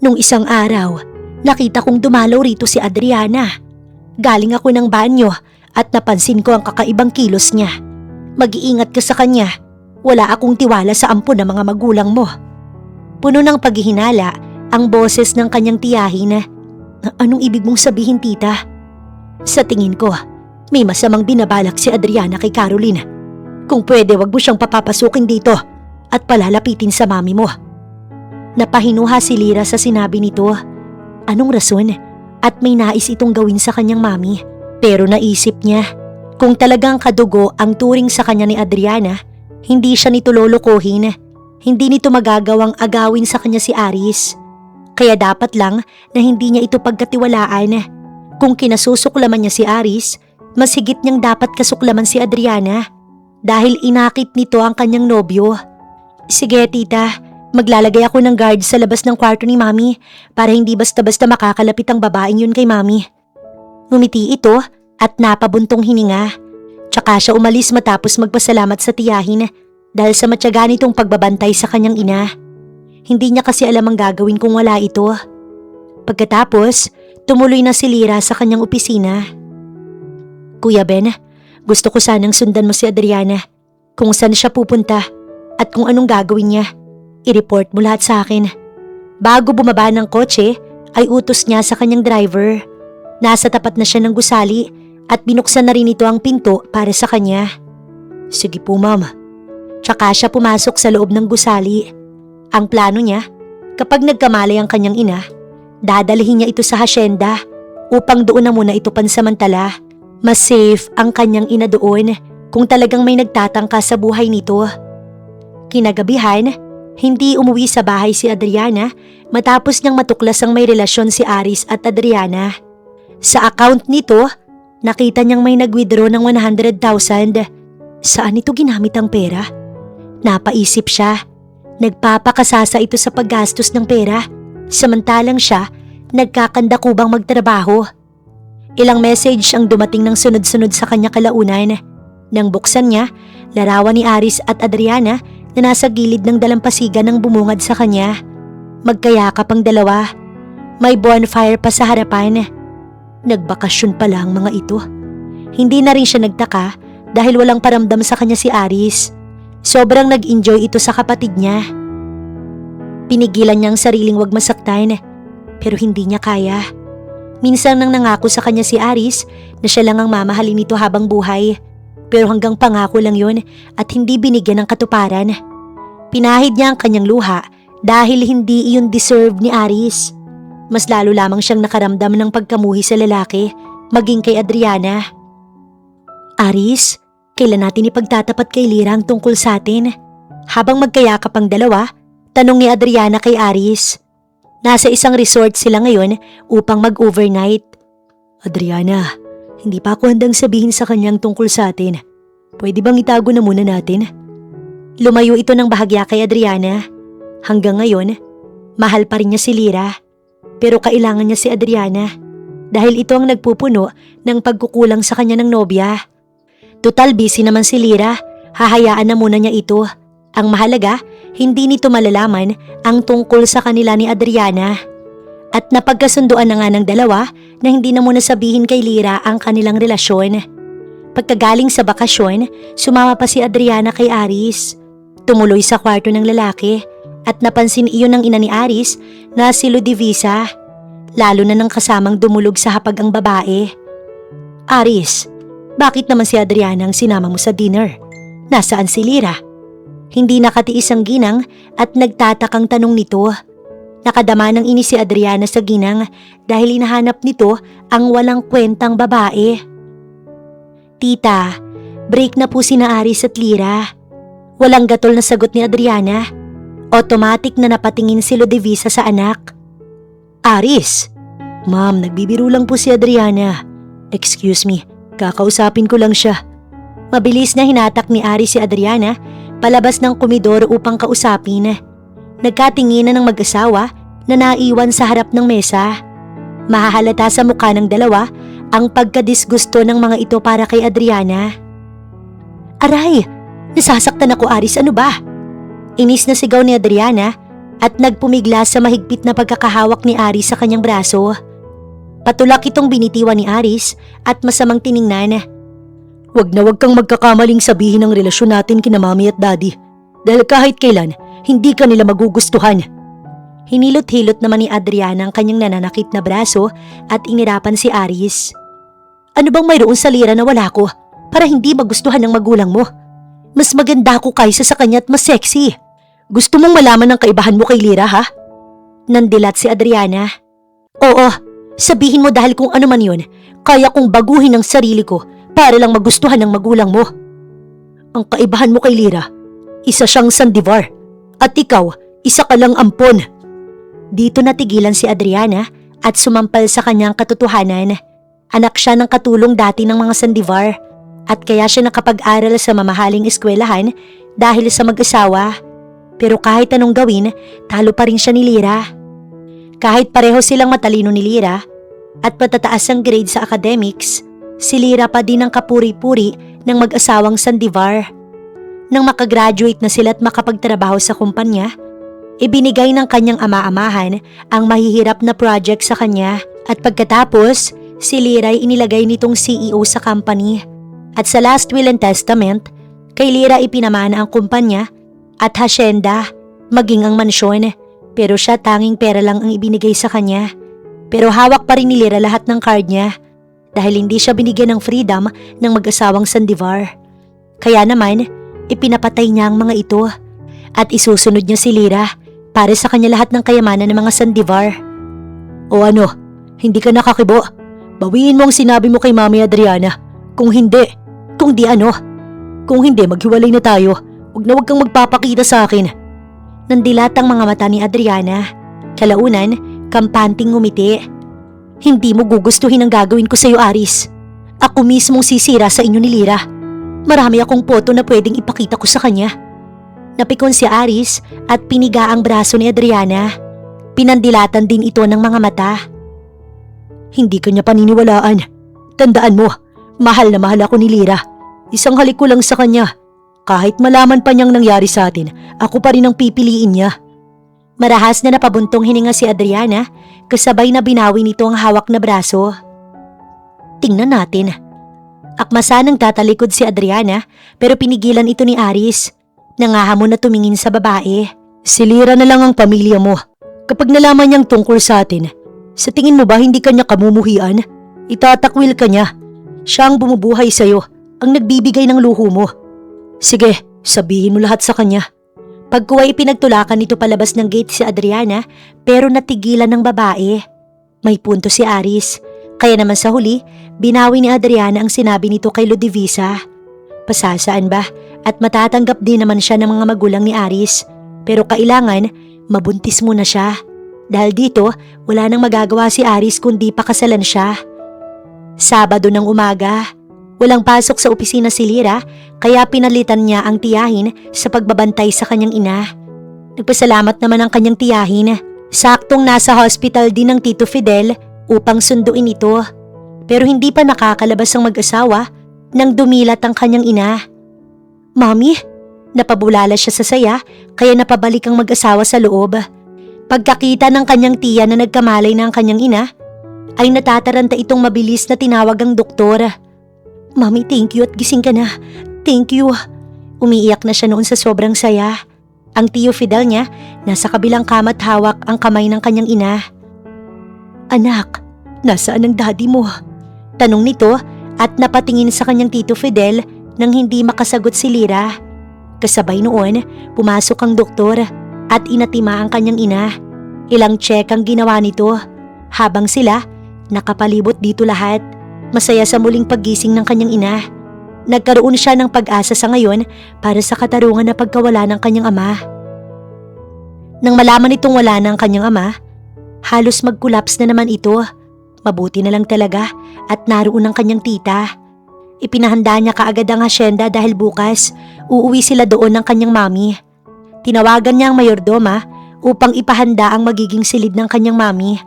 nung isang araw, nakita kong dumalaw rito si Adriana. Galing ako ng banyo at napansin ko ang kakaibang kilos niya. Mag-iingat ka sa kanya. Wala akong tiwala sa ampon ng mga magulang mo." Puno ng paghihinala ang boses ng kanyang tiyahin. "Anong ibig mong sabihin, tita?" "Sa tingin ko, may masamang binabalak si Adriana kay Caroline. Kung pwede, wag mo siyang papapasukin dito at palalapitin sa mami mo." Napahinuha si Lira sa sinabi nito. Anong rason? At may nais itong gawin sa kanyang mami. Pero naisip niya, kung talagang kadugo ang turing sa kanya ni Adriana, hindi siya nito lolokohin. Hindi nito magagawang agawin sa kanya si Aris. Kaya dapat lang na hindi niya ito pagkatiwalaan. Kung kinasusuklaman niya si Aris, mas higit niyang dapat kasuklaman si Adriana dahil inakit nito ang kanyang nobyo. "Sige, tita, maglalagay ako ng guard sa labas ng kwarto ni Mami para hindi basta-basta makakalapit ang babaeng yun kay Mami." Ngumiti ito at napabuntong hininga. Tsaka siya umalis matapos magpasalamat sa tiyahin dahil sa matyaga nitong pagbabantay sa kanyang ina. Hindi niya kasi alam ang gagawin kung wala ito. Pagkatapos, tumuloy na si Lira sa kanyang opisina. "Kuya Ben, gusto ko sanang sundan mo si Adriana. Kung saan siya pupunta at kung anong gagawin niya, i-report mo lahat sa akin." Bago bumaba ng kotse, ay utos niya sa kanyang driver. Nasa tapat na siya ng gusali at binuksan na rin ito ang pinto para sa kanya. "Sige po, ma'am." Tsaka siya pumasok sa loob ng gusali. Ang plano niya, kapag nagkamalay ang kanyang ina, dadalhin niya ito sa hasyenda upang doon na muna ito pansamantala. Mas safe ang kanyang ina doon kung talagang may nagtatangka sa buhay nito. Kinagabihan, hindi umuwi sa bahay si Adriana matapos niyang matuklas ang may relasyon si Aris at Adriana. Sa account nito, nakita niyang may nag-withdraw ng 100,000. Saan ito ginamit ang pera? Napaisip siya. Nagpapakasasa ito sa paggastos ng pera, samantalang siya nagkakandakubang magtrabaho. Ilang message ang dumating ng sunod-sunod sa kanya kalaunan. Nang buksan niya, larawan ni Aris at Adriana na nasa gilid ng dalampasigan ng bumungad sa kanya. Magkayakap ang dalawa. May bonfire pa sa harapan. Nagbakasyon pala ang mga ito. Hindi na rin siya nagtaka dahil walang paramdam sa kanya si Aris. Sobrang nag-enjoy ito sa kapatid niya. Pinigilan niya ang sariling wag masaktan, pero hindi niya kaya. Minsan nang nangako sa kanya si Aris na siya lang ang mamahalin nito habang buhay. Pero hanggang pangako lang yun at hindi binigyan ng katuparan. Pinahid niya ang kanyang luha dahil hindi iyon deserve ni Aris. Mas lalo lamang siyang nakaramdam ng pagkamuhi sa lalaki, maging kay Adriana. "Aris, kailan natin ipagtatapat kay Lira ang tungkol sa atin?" Habang magkayakap ang dalawa, tanong ni Adriana kay Aris. Nasa isang resort sila ngayon upang mag-overnight. "Adriana, hindi pa ako handang sabihin sa kanyang tungkol sa atin. Pwede bang itago na muna natin?" Lumayo ito ng bahagya kay Adriana. Hanggang ngayon, mahal pa rin niya si Lira. pero kailangan niya si Adriana dahil ito ang nagpupuno ng pagkukulang sa kanya ng nobya. Total busy naman si Lyra, hahayaan na muna niya ito. Ang mahalaga, hindi nito malalaman ang tungkol sa kanila ni Adriana. At napagkasunduan na nga ng dalawa na hindi na muna sabihin kay Lyra ang kanilang relasyon. Pagkagaling sa bakasyon, sumama pa si Adriana kay Aris. Tumuloy sa kwarto ng lalaki at napansin iyon ng ina ni Aris na si Ludivisa. Lalo na ng kasamang dumulog sa hapag ang babae. Aris, bakit naman si Adriana ang sinama mo sa dinner? Nasaan si Lyra? Hindi nakatiis ang ginang at nagtatakang tanong nito. Nakadama ng inis si Adriana sa ginang dahil hinahanap nito ang walang kwentang babae. Tita, break na po sina Aris at Lyra. Walang gatol na sagot ni Adriana. Automatic na napatingin si Ludivisa sa anak. Aris! Ma'am, nagbibiro lang po si Adriana. Excuse me, kakausapin ko lang siya. Mabilis na hinatak ni Aris si Adriana palabas ng komedor upang kausapin. Nagkatinginan ng mag-asawa na naiwan sa harap ng mesa. Mahahalata sa mukha ng dalawa ang pagkadisgusto ng mga ito para kay Adriana. Aray! Nasasaktan ako, Aris, ano ba? Inis na sigaw ni Adriana at nagpumigla sa mahigpit na pagkakahawak ni Aris sa kanyang braso. Patulak itong binitiwan ni Aris at masamang tiningnan. Wag na wag kang magkakamaling sabihin ang relasyon natin kina Mami at Daddy dahil kahit kailan hindi ka nila magugustuhan. Hinilot-hilot naman ni Adriana ang kanyang nananakit na braso at inirapan si Aris. Ano bang mayroon sa Lyra na wala ko para hindi magustuhan ng magulang mo? Mas maganda ako kaysa sa kanya at mas sexy. Gusto mong malaman ang kaibahan mo kay Lyra, ha? Nandilat si Adriana. Oo, sabihin mo dahil kung ano man yun, kaya kong baguhin ang sarili ko para lang magustuhan ng magulang mo. Ang kaibahan mo kay Lyra, isa siyang sandivar at ikaw, isa ka lang ampon. Dito natigilan si Adriana at sumampal sa kanyang katotohanan. Anak siya ng katulong dati ng mga sandivar at kaya siya nakapag-aral sa mamahaling eskwelahan dahil sa mag-asawa. Pero kahit anong gawin, talo pa rin siya ni Lyra. Kahit pareho silang matalino ni Lyra at patataas ang grade sa academics, si Lyra pa din ang kapuri-puri ng mag-asawang sandivar. Nang makagraduate na sila at makapagtrabaho sa kumpanya, ibinigay ng kanyang ama-amahan ang mahihirap na project sa kanya at pagkatapos, si Lyra ay inilagay nitong CEO sa company. At sa last will and testament, kay Lyra ipinamana ang kumpanya at hasyenda, maging ang mansyon, pero siya tanging pera lang ang ibinigay sa kanya. Pero hawak pa rin ni Lyra lahat ng card niya dahil hindi siya binigyan ng freedom ng mag-asawang sandivar. Kaya naman, ipinapatay niya ang mga ito at isusunod niya si Lyra para sa kanya lahat ng kayamanan ng mga sandivar. O ano, hindi ka nakakibo? Bawiin mo ang sinabi mo kay Mami Adriana. Kung hindi ano? Kung hindi, maghiwalay na tayo. Huwag na huwag kang magpapakita sa akin. Nandilat ang mga mata ni Adriana. Kalaunan, kampanting ngumiti. Hindi mo gugustuhin ang gagawin ko sa iyo, Aris. Ako mismong sisira sa inyo ni Lyra. Marami akong photo na pwedeng ipakita ko sa kanya. Napikon si Aris at piniga ang braso ni Adriana. Pinandilatan din ito ng mga mata. Hindi kanya paniniwalaan. Tandaan mo, mahal na mahal ako ni Lyra. Isang halik ko lang sa kanya. Kahit malaman pa niyang nangyari sa atin, ako pa rin ang pipiliin niya. Marahas na napabuntong hininga si Adriana, kasabay na binawi nito ang hawak na braso. Tingnan natin. Akmasan ang tatalikod si Adriana pero pinigilan ito ni Aris. Nangahamon na tumingin sa babae. Si Lyra na lang ang pamilya mo. Kapag nalaman niyang tungkol sa atin, sa tingin mo ba hindi kanya kamumuhian? Itatakwil ka niya. Siya ang bumubuhay sa'yo, ang nagbibigay ng luho mo. Sige, sabihin mo lahat sa kanya. Pagkuway ipinagtulakan nito palabas ng gate si Adriana pero natigilan ng babae. May punto si Aris. Kaya naman sa huli, binawi ni Adriana ang sinabi nito kay Ludivisa. Pasasaan ba? At matatanggap din naman siya ng mga magulang ni Aris. Pero kailangan, mabuntis muna siya. Dahil dito, wala nang magagawa si Aris kundi pakasalan siya. Sabado ng umaga. Walang pasok sa opisina si Lyra kaya pinalitan niya ang tiyahin sa pagbabantay sa kanyang ina. Nagpasalamat naman ang kanyang tiyahin. Saktong nasa hospital din ng Tito Fidel upang sunduin ito. Pero hindi pa nakakalabas ang mag-asawa nang dumilat ang kanyang ina. Mami, napabulala siya sa saya kaya napabalik ang mag-asawa sa loob. Pagkakita ng kanyang tiya na nagkamalay na ang kanyang ina, ay natataranta itong mabilis na tinawag ang doktor. Mami, thank you at gising ka na. Thank you. Umiiyak na siya noon sa sobrang saya. Ang Tio Fidel niya, nasa kabilang kama't hawak ang kamay ng kanyang ina. Anak, nasaan ang daddy mo? Tanong nito at napatingin sa kanyang Tito Fidel nang hindi makasagot si Lira. Kasabay noon, pumasok ang doktor at inatima ang kanyang ina. Ilang check ang ginawa nito. Habang sila, nakapalibot dito lahat. Masaya sa muling paggising ng kanyang ina. Nagkaroon siya ng pag-asa sa ngayon para sa katarungan na pagkawala ng kanyang ama. Nang malaman itong wala na ang kanyang ama, halos mag-collapse na naman ito. Mabuti na lang talaga at naroon ang kanyang tita. Ipinahanda niya kaagad ang asyenda dahil bukas uuwi sila doon ng kanyang mami. Tinawagan niya ang mayordoma upang ipahanda ang magiging silid ng kanyang mami.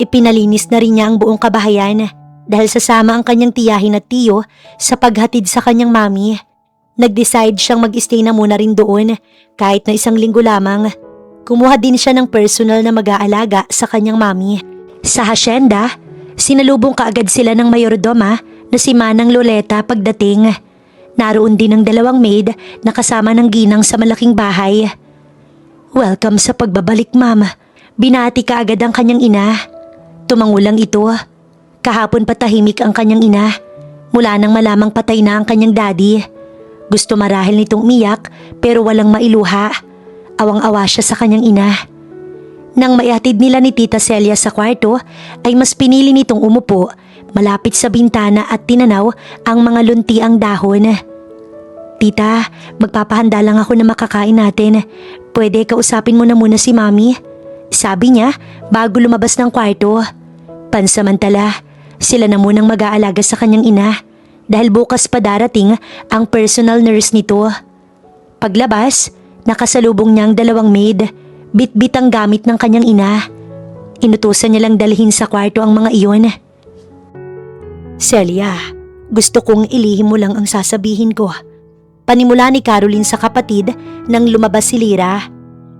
Ipinalinis na rin niya ang buong kabahayan dahil sasama ang kanyang tiyahin at tiyo sa paghatid sa kanyang mami. Nag-decide siyang mag-stay na muna rin doon kahit na 1 linggo lamang. Kumuha din siya ng personal na mag-aalaga sa kanyang mami. Sa hasyenda, sinalubong kaagad sila ng mayordoma na si Manang Loleta pagdating. Naroon din ang 2 maid na kasama ng ginang sa malaking bahay. Welcome sa pagbabalik, ma'am. Binati kaagad ang kanyang ina. Tumangulang ito. Kahapon patahimik ang kanyang ina. Mula nang malamang patay na ang kanyang daddy. Gusto marahil nitong umiyak pero walang mailuha. Awang-awa siya sa kanyang ina. Nang maihatid nila ni Tita Celia sa kwarto ay mas pinili nitong umupo malapit sa bintana at tinanaw ang mga luntiang dahon. Tita, magpapahanda lang ako na makakain natin. Pwede kausapin mo na muna si Mami? Sabi niya bago lumabas ng kwarto. Pansamantala, sila na munang mag-aalaga sa kanyang ina dahil bukas pa darating ang personal nurse nito. Paglabas, nakasalubong niya ang 2 maid. Bit-bit ang gamit ng kanyang ina. Inutusan niya lang dalhin sa kwarto ang mga iyon. Celia, gusto kong ilihim mo lang ang sasabihin ko. Panimula ni Caroline sa kapatid nang lumabas si Lira.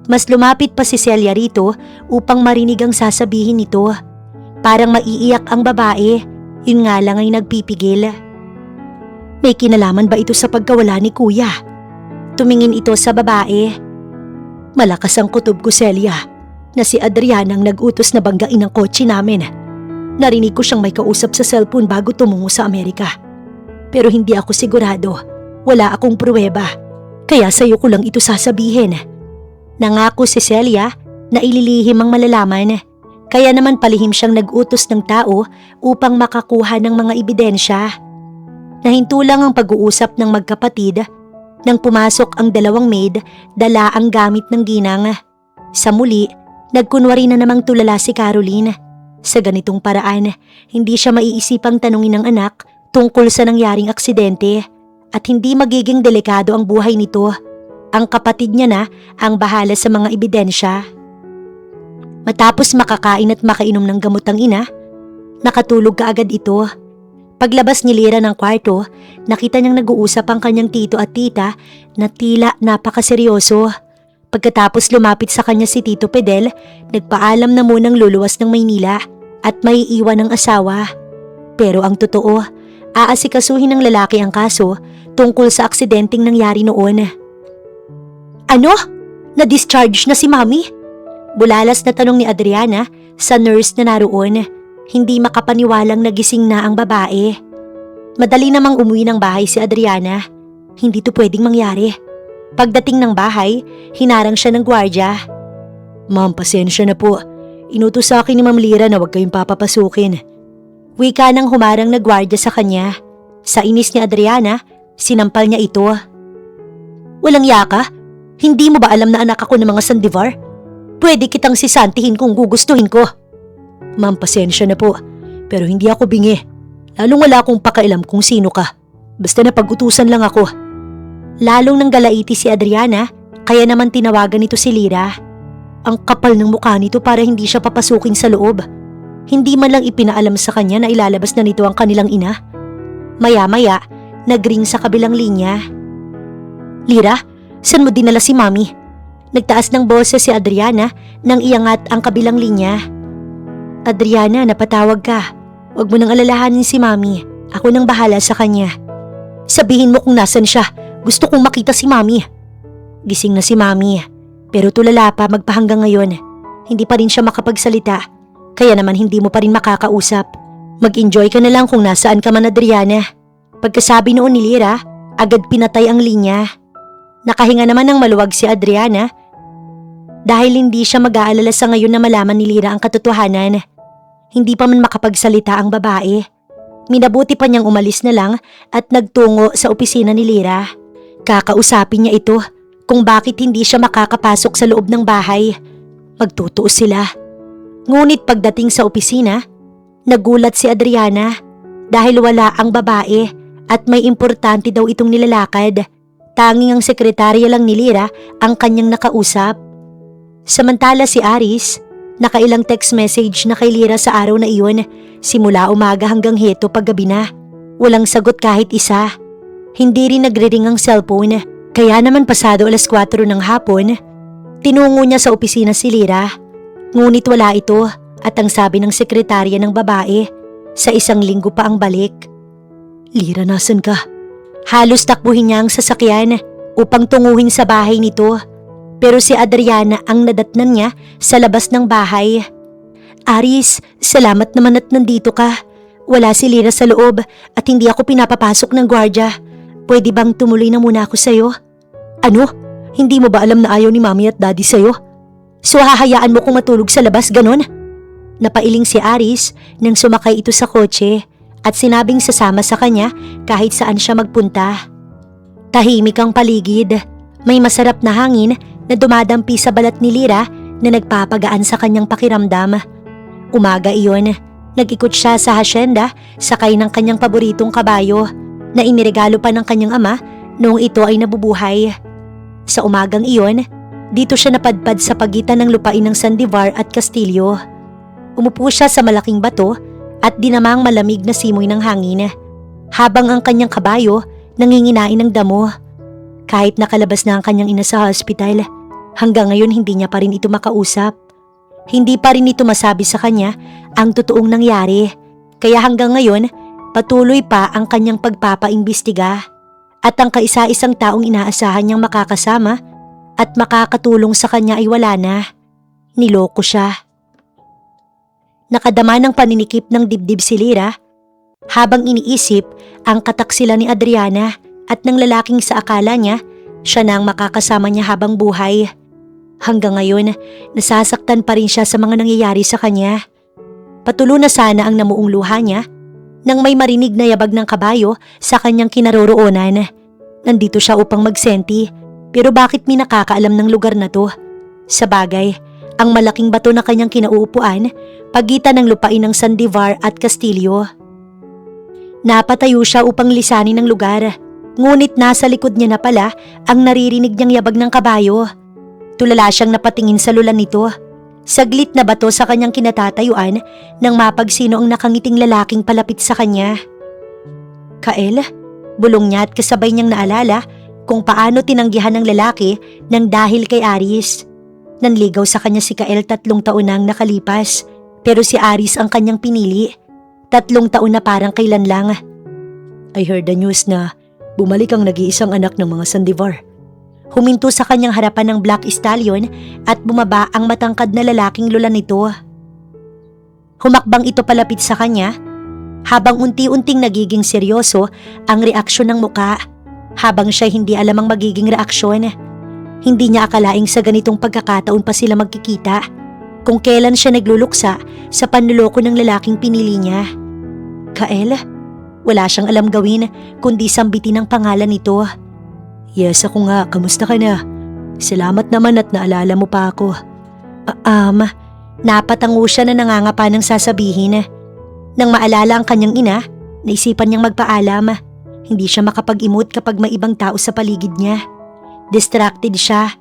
Mas lumapit pa si Celia rito upang marinig ang sasabihin nito. Parang maiiyak ang babae, yun nga lang ay nagpipigil. May kinalaman ba ito sa pagkawala ni Kuya? Tumingin ito sa babae. Malakas ang kutob ko, Celia, na si Adriana ang nag-utos na banggain ang kotse namin. Narinig ko siyang may kausap sa cellphone bago tumungo sa Amerika. Pero hindi ako sigurado, wala akong pruweba, kaya sa'yo ko lang ito sasabihin. Nangako si Celia na ililihim ang malalaman. Kaya naman palihim siyang nag-utos ng tao upang makakuha ng mga ebidensya. Nahinto lang ang pag-uusap ng magkapatid nang pumasok ang 2 maid, dala ang gamit ng ginang. Sa muli, nagkunwari na namang tulala si Caroline. Sa ganitong paraan, hindi siya maiisipang tanungin ng anak tungkol sa nangyaring aksidente at hindi magiging delikado ang buhay nito. Ang kapatid niya na ang bahala sa mga ebidensya. Matapos makakain at makainom ng gamot ang ina, nakatulog kaagad ito. Paglabas ni Lira ng kwarto, nakita niyang nag-uusap ang kanyang tito at tita na tila napakaseryoso. Pagkatapos lumapit sa kanya si Tito Fidel, nagpaalam na munang luluwas ng Maynila at may iwan ng asawa. Pero ang totoo, aasikasuhin ng lalaki ang kaso tungkol sa aksidenteng nangyari noon. Ano? Na-discharge na si Mami? Bulalas na tanong ni Adriana sa nurse na naroon. Hindi makapaniwalang nagising na ang babae. Madali namang umuwi ng bahay si Adriana. Hindi to pwedeng mangyari. Pagdating ng bahay, hinarang siya ng gwardya. Ma'am, pasensya na po. Inutos sa akin ni Ma'am Lira na huwag kayong papapasukin. Wika nang humarang na gwardya sa kanya. Sa inis ni Adriana, sinampal niya ito. Walang yaka? Hindi mo ba alam na anak ako ng mga Sandivar? Pwede kitang sisantihin kung gugustuhin ko. Ma'am, pasensya na po. Pero hindi ako bingi. Lalong wala akong pakailam kung sino ka. Basta napag-utusan lang ako. Lalong nanggalaiti si Adriana, kaya naman tinawagan nito si Lira. Ang kapal ng mukha nito para hindi siya papasukin sa loob. Hindi man lang ipinaalam sa kanya na ilalabas na nito ang kanilang ina. Maya-maya, nagring sa kabilang linya. Lira, saan mo dinala si Mami? Nagtaas ng boses si Adriana nang iangat ang kabilang linya. Adriana, napatawag ka. Huwag mo nang alalahanin si Mami. Ako nang bahala sa kanya. Sabihin mo kung nasan siya. Gusto kong makita si Mami. Gising na si Mami. Pero tulala pa magpahanggang ngayon. Hindi pa rin siya makapagsalita. Kaya naman hindi mo pa rin makakausap. Mag-enjoy ka na lang kung nasaan ka man, Adriana. Pagkasabi noon ni Lira, agad pinatay ang linya. Nakahinga naman ng maluwag si Adriana dahil hindi siya mag-aalala sa ngayon na malaman ni Lira ang katotohanan. Hindi pa man makapagsalita ang babae. Minabuti pa niyang umalis na lang at nagtungo sa opisina ni Lira. Kakausapin niya ito kung bakit hindi siya makakapasok sa loob ng bahay. Magtutuos sila. Ngunit pagdating sa opisina, nagulat si Adriana dahil wala ang babae at may importante daw itong nilalakad. Tanging ang sekretarya lang ni Lira ang kanyang nakausap. Samantala si Aris, nakailang text message na kay Lira sa araw na iyon, simula umaga hanggang heto paggabi na. Walang sagot kahit isa. Hindi rin nagre-ring ang cellphone, kaya naman pasado 4:00 ng hapon, tinungo niya sa opisina si Lira. Ngunit wala ito at ang sabi ng sekretarya ng babae, sa 1 linggo pa ang balik. Lira, nasan ka? Halos takbuhin niya ang sasakyan upang tunguhin sa bahay nito. Pero si Adriana ang nadatnan niya sa labas ng bahay. Aris, salamat naman at nandito ka. Wala si Lira sa loob at hindi ako pinapapasok ng gwardya. Pwede bang tumuloy na muna ako sa'yo? Ano? Hindi mo ba alam na ayaw ni Mami at Daddy sa'yo? So hahayaan mo kong matulog sa labas, ganon? Napailing si Aris nang sumakay ito sa kotse at sinabing sasama sa kanya kahit saan siya magpunta. Tahimik ang paligid. May masarap na hangin na dumadampi sa balat ni Lira na nagpapagaan sa kanyang pakiramdam. Umaga iyon, nag-ikot siya sa hasyenda sakay ng kanyang paboritong kabayo na iniregalo pa ng kanyang ama noong ito ay nabubuhay. Sa umagang iyon, dito siya napadpad sa pagitan ng lupain ng Sandivar at Castillo. Umupo siya sa malaking bato at dinamang malamig na simoy ng hangin habang ang kanyang kabayo nanginginain ng damo. Kahit nakalabas na ang kanyang ina sa hospital, hanggang ngayon hindi niya pa rin ito makausap. Hindi pa rin ito masabi sa kanya ang totoong nangyari, kaya hanggang ngayon patuloy pa ang kanyang pagpapaimbestiga at ang kaisa-isang taong inaasahan niyang makakasama at makakatulong sa kanya ay wala na. Niloko siya. Nakadama ng paninikip ng dibdib si Lira habang iniisip ang kataksila ni Adriana at ng lalaking sa akala niya siya na ang makakasama niya habang buhay. Hanggang ngayon, nasasaktan pa rin siya sa mga nangyayari sa kanya. Patulo na sana ang namuong luha niya nang may marinig na yabag ng kabayo sa kanyang kinaroroonan. Nandito siya upang magsenti, pero bakit may nakakaalam ng lugar na to? Sa bagay, ang malaking bato na kanyang kinauupuan, pagitan ng lupain ng Sandivar at Castillo. Napatayo siya upang lisanin ang lugar, ngunit nasa likod niya na pala ang naririnig niyang yabag ng kabayo. Tulala siyang napatingin sa lulan nito. Saglit na bato sa kanyang kinatatayuan nang mapagsino ang nakangiting lalaking palapit sa kanya. Kael? Bulong niya at kasabay niyang naalala kung paano tinanggihan ng lalaki nang dahil kay Aris. Nanligaw sa kanya si Kael 3 taon nang nakalipas, pero si Aris ang kanyang pinili. 3 taon na parang kailan lang. I heard the news na bumalik ang nag-iisang anak ng mga Sandivar. Huminto sa kanyang harapan ng Black Stallion at bumaba ang matangkad na lalaking lula nito. Humakbang ito palapit sa kanya habang unti-unting nagiging seryoso ang reaksyon ng muka habang siya hindi alam ang magiging reaksyon. Hindi niya akalaing sa ganitong pagkakataon pa sila magkikita kung kailan siya nagluluksa sa panluloko ng lalaking pinili niya. Kael? Wala siyang alam gawin kundi sambitin ang pangalan nito. Yes, ako nga. Kamusta ka na? Salamat naman at naalala mo pa ako. Napatango siya na nangangapa ng sasabihin. Nang maalala ang kanyang ina, naisipan niyang magpaalam. Hindi siya makapag-emote kapag may ibang tao sa paligid niya. Distracted siya,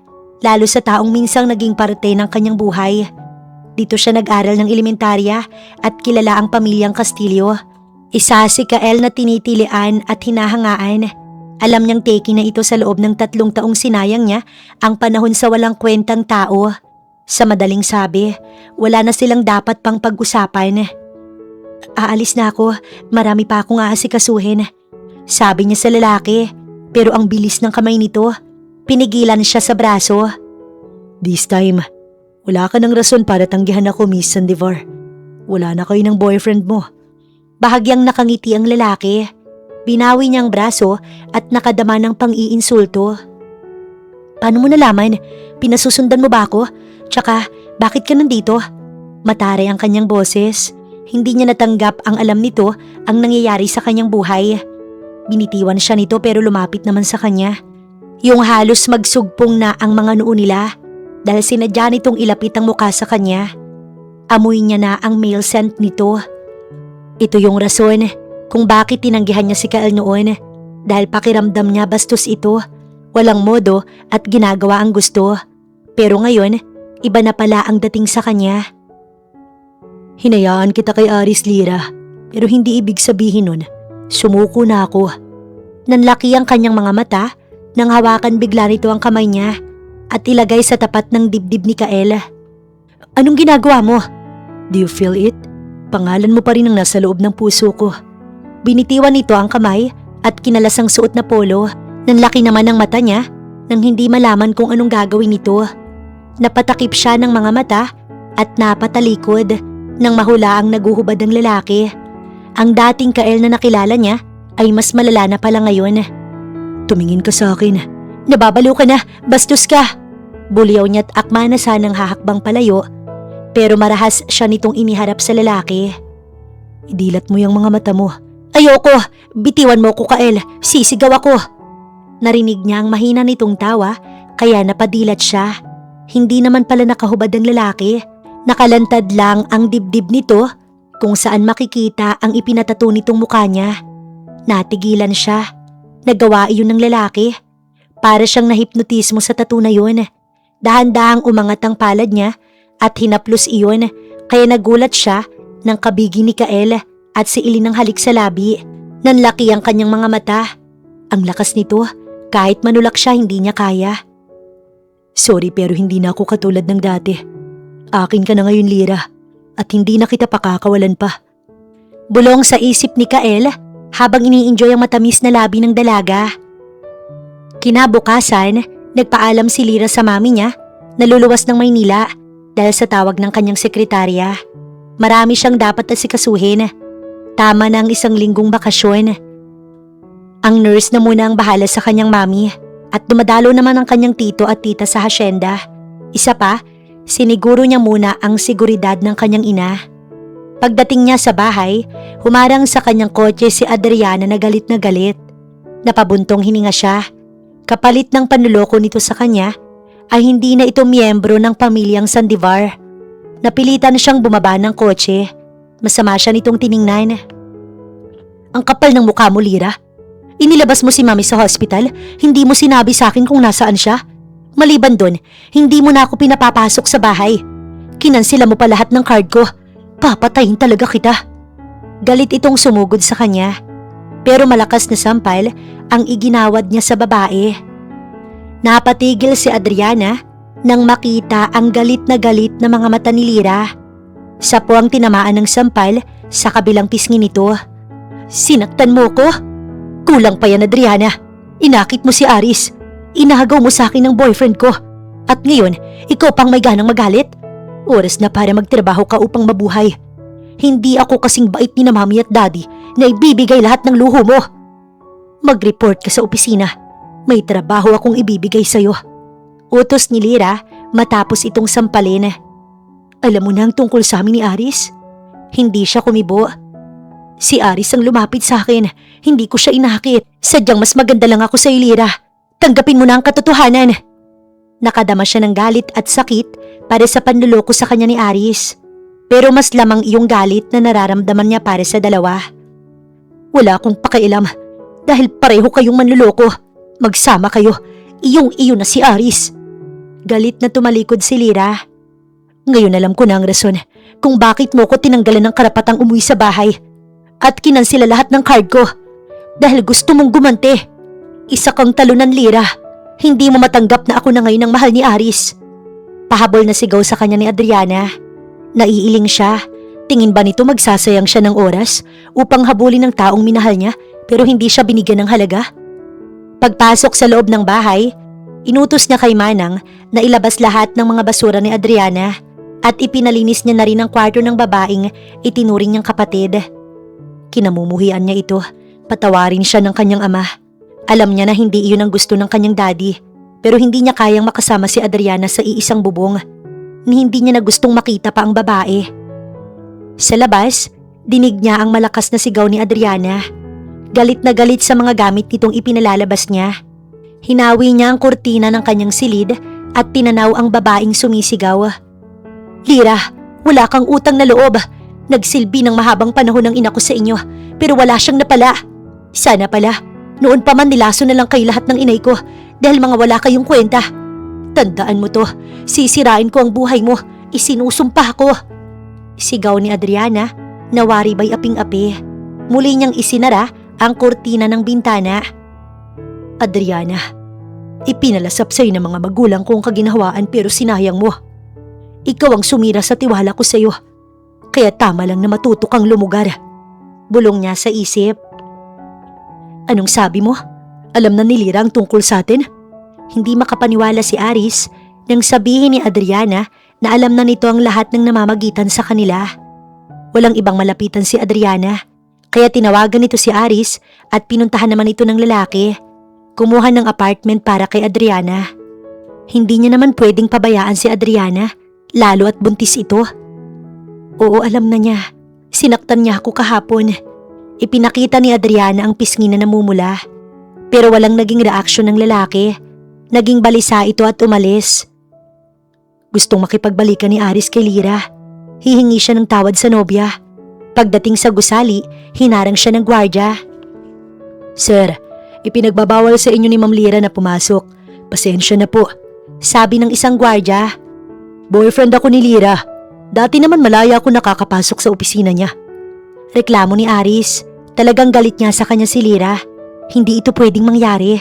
lalo sa taong minsang naging parte ng kanyang buhay. Dito siya nag-aral ng elementarya at kilala ang pamilyang Castillo. Isa si Kael na tinitilian at hinahangaan. Alam niyang taking na ito sa loob ng 3 taong sinayang niya ang panahon sa walang kwentang tao. Sa madaling sabi, wala na silang dapat pang pag-usapan. Aalis na ako, marami pa akong aasikasuhin. Sabi niya sa lalaki, pero ang bilis ng kamay nito. Pinigilan siya sa braso. This time, wala ka ng rason para tanggihan ako, Miss Sandivar. Wala na kayo ng boyfriend mo. Bahagyang nakangiti ang lalaki. Binawi niyang braso at nakadama ng pang-iinsulto. Paano mo nalaman? Pinasusundan mo ba ako? Tsaka, bakit ka nandito? Mataray ang kanyang boses. Hindi niya natanggap ang alam nito ang nangyayari sa kanyang buhay. Binitiwan siya nito pero lumapit naman sa kanya. Yung halos magsugpong na ang mga noo nila dahil sinadya nitong ilapit ang mukha sa kanya. Amoy niya na ang male scent nito. Ito yung rason kung bakit tinanggihan niya si Kael noon dahil pakiramdam niya bastos ito, walang modo at ginagawa ang gusto. Pero ngayon, iba na pala ang dating sa kanya. Hinayaan kita kay Aris, Lira, pero hindi ibig sabihin nun, sumuko na ako. Nanlaki ang kanyang mga mata nang hawakan bigla nito ang kamay niya at ilagay sa tapat ng dibdib ni Kael. Anong ginagawa mo? Do you feel it? Pangalan mo pa rin ang nasa loob ng puso ko. Binitiwan nito ang kamay at kinalas ang suot na polo. Nanlaki naman ang mata niya nang hindi malaman kung anong gagawin nito. Napatakip siya ng mga mata at napatalikod nang mahula ang naguhubad ng lalaki. Ang dating Kael na nakilala niya ay mas malala na pala ngayon. Tumingin ka sa akin. Nababaliw ka na, bastos ka. Buliyaw niya't akma na sanang hahakbang palayo, pero marahas siya nitong iniharap sa lalaki. Idilat mo yung mga mata mo. Ayoko, bitiwan mo ko, Kael, sisigaw ako. Narinig niya ang mahina nitong tawa, kaya napadilat siya. Hindi naman pala nakahubad ang lalaki. Nakalantad lang ang dibdib nito kung saan makikita ang ipinatato nitong mukha niya. Natigilan siya. Nagawa iyon ng lalaki. Para siyang nahipnotismo sa tattoo na yun. Dahan-dahang umangat ang palad niya at hinaplos iyon kaya nagulat siya ng kabigi ni Kael at si Ili ng halik sa labi. Nanlaki ang kanyang mga mata. Ang lakas nito, kahit manulak siya hindi niya kaya. Sorry pero hindi na ako katulad ng dati. Akin ka na ngayon, Lira, at hindi na kita pakakawalan pa. Bulong sa isip ni Kael habang ini-enjoy ang matamis na labi ng dalaga. Kinabukasan, nagpaalam si Lira sa mami niya na luluwas ng Maynila dahil sa tawag ng kanyang sekretarya. Marami siyang dapat asikasuhin. Tama na ang 1 linggong bakasyon. Ang nurse na muna ang bahala sa kanyang mami at dumadalo naman ang kanyang tito at tita sa hasyenda. Isa pa, siniguro niya muna ang seguridad ng kanyang ina. Pagdating niya sa bahay, humarang sa kanyang kotse si Adriana na galit na galit. Napabuntong hininga siya. Kapalit ng panluloko nito sa kanya ay hindi na ito miyembro ng pamilyang Sandivar. Napilitan siyang bumaba ng kotse. Masama siya nitong tiningnan. Ang kapal ng mukha mo, Lira. Inilabas mo si Mami sa hospital, hindi mo sinabi sa akin kung nasaan siya. Maliban doon, hindi mo na ako pinapapasok sa bahay. Kinansila mo pa lahat ng card ko. Papatayin talaga kita. Galit itong sumugod sa kanya. Pero malakas na sampal ang iginawad niya sa babae. Napatigil si Adriana nang makita ang galit na mga mata ni Lira. Sa puwang tinamaan ng sampal sa kabilang pisngi nito. Sinaktan mo ko? Kulang pa yan, Adriana. Inakit mo si Aris. Inahagaw mo sa akin ng boyfriend ko. At ngayon, ikaw pang may ganang magalit? Oras na para magtrabaho ka upang mabuhay. Hindi ako kasing bait ni na mami at daddy na ibibigay lahat ng luho mo. Mag-report ka sa opisina. May trabaho akong ibibigay sa'yo. Utos ni Lira matapos itong sampalin. Alam mo na ang tungkol sa amin ni Aris? Hindi siya kumibo. Si Aris ang lumapit sa akin. Hindi ko siya inakit. Sadyang mas maganda lang ako sa Lira. Tanggapin mo na ang katotohanan. Nakadama siya ng galit at sakit para sa panluloko sa kanya ni Aris. Pero mas lamang iyong galit na nararamdaman niya para sa dalawa. Wala akong pakialam dahil pareho kayong manluloko. Magsama kayo. Iyong-iyo na si Aris. Galit na tumalikod si Lira. Ngayon alam ko na ang rason kung bakit mo ko tinanggalan ng karapatang umuwi sa bahay at kinansila lahat ng card ko dahil gusto mong gumanti. Isa kang talunan, Lira. Hindi mo matanggap na ako na ngayon ang mahal ni Aris. Pahabol na sigaw sa kanya ni Adriana. Naiiling siya. Tingin ba nito magsasayang siya ng oras upang habulin ng taong minahal niya pero hindi siya binigyan ng halaga? Pagpasok sa loob ng bahay, inutos niya kay Manang na ilabas lahat ng mga basura ni Adriana at ipinalinis niya na rin ang kwarto ng babaeng itinuring niyang kapatid. Kinamumuhian niya ito, patawarin siya ng kanyang ama. Alam niya na hindi iyon ang gusto ng kanyang daddy pero hindi niya kayang makasama si Adriana sa iisang bubong ni hindi niya na gustong makita pa ang babae. Sa labas, dinig niya ang malakas na sigaw ni Adriana. Galit na galit sa mga gamit nitong ipinalalabas niya. Hinawi niya ang kurtina ng kanyang silid at tinanaw ang babaeng sumisigaw. Lira, wala kang utang na loob. Nagsilbi ng mahabang panahon ng ina ko sa inyo pero wala siyang napala. Sana pala, noon pa man nilaso na lang kayo lahat ng inay ko dahil mga wala kayong kwenta. Tandaan mo to, sisirain ko ang buhay mo, isinusumpa ko. Sigaw ni Adriana, nawari ba'y aping-api. Muli niyang isinara ang kurtina ng bintana. Adriana, ipinalasap sa'yo ng mga magulang ko ang kaginhawaan pero sinayang mo. Ikaw ang sumira sa tiwala ko sa'yo. Kaya tama lang na matuto kang lumugar. Bulong niya sa isip. Anong sabi mo? Alam na ni Lira ang tungkol sa atin? Hindi makapaniwala si Aris nang sabihin ni Adriana na alam na nito ang lahat ng namamagitan sa kanila. Walang ibang malapitan si Adriana, kaya tinawagan nito si Aris at pinuntahan naman ito ng lalaki. Kumuha ng apartment para kay Adriana. Hindi niya naman pwedeng pabayaan si Adriana, lalo at buntis ito. Oo, alam na niya. Sinaktan niya ako kahapon. Ipinakita ni Adriana ang pisngi na namumula. Pero walang naging reaksyon ng lalaki. Naging balisa ito at umalis. Gustong makipagbalikan ni Aris kay Lira. Hihingi siya ng tawad sa nobya. Pagdating sa gusali, hinarang siya ng gwardya. Sir, ipinagbabawal sa inyo ni Ma'am Lira na pumasok. Pasensya na po. Sabi ng isang gwardya. Boyfriend ako ni Lira. Dati naman malaya ako nakakapasok sa opisina niya. Reklamo ni Aris. Talagang galit niya sa kanya si Lira. Hindi ito pwedeng mangyari.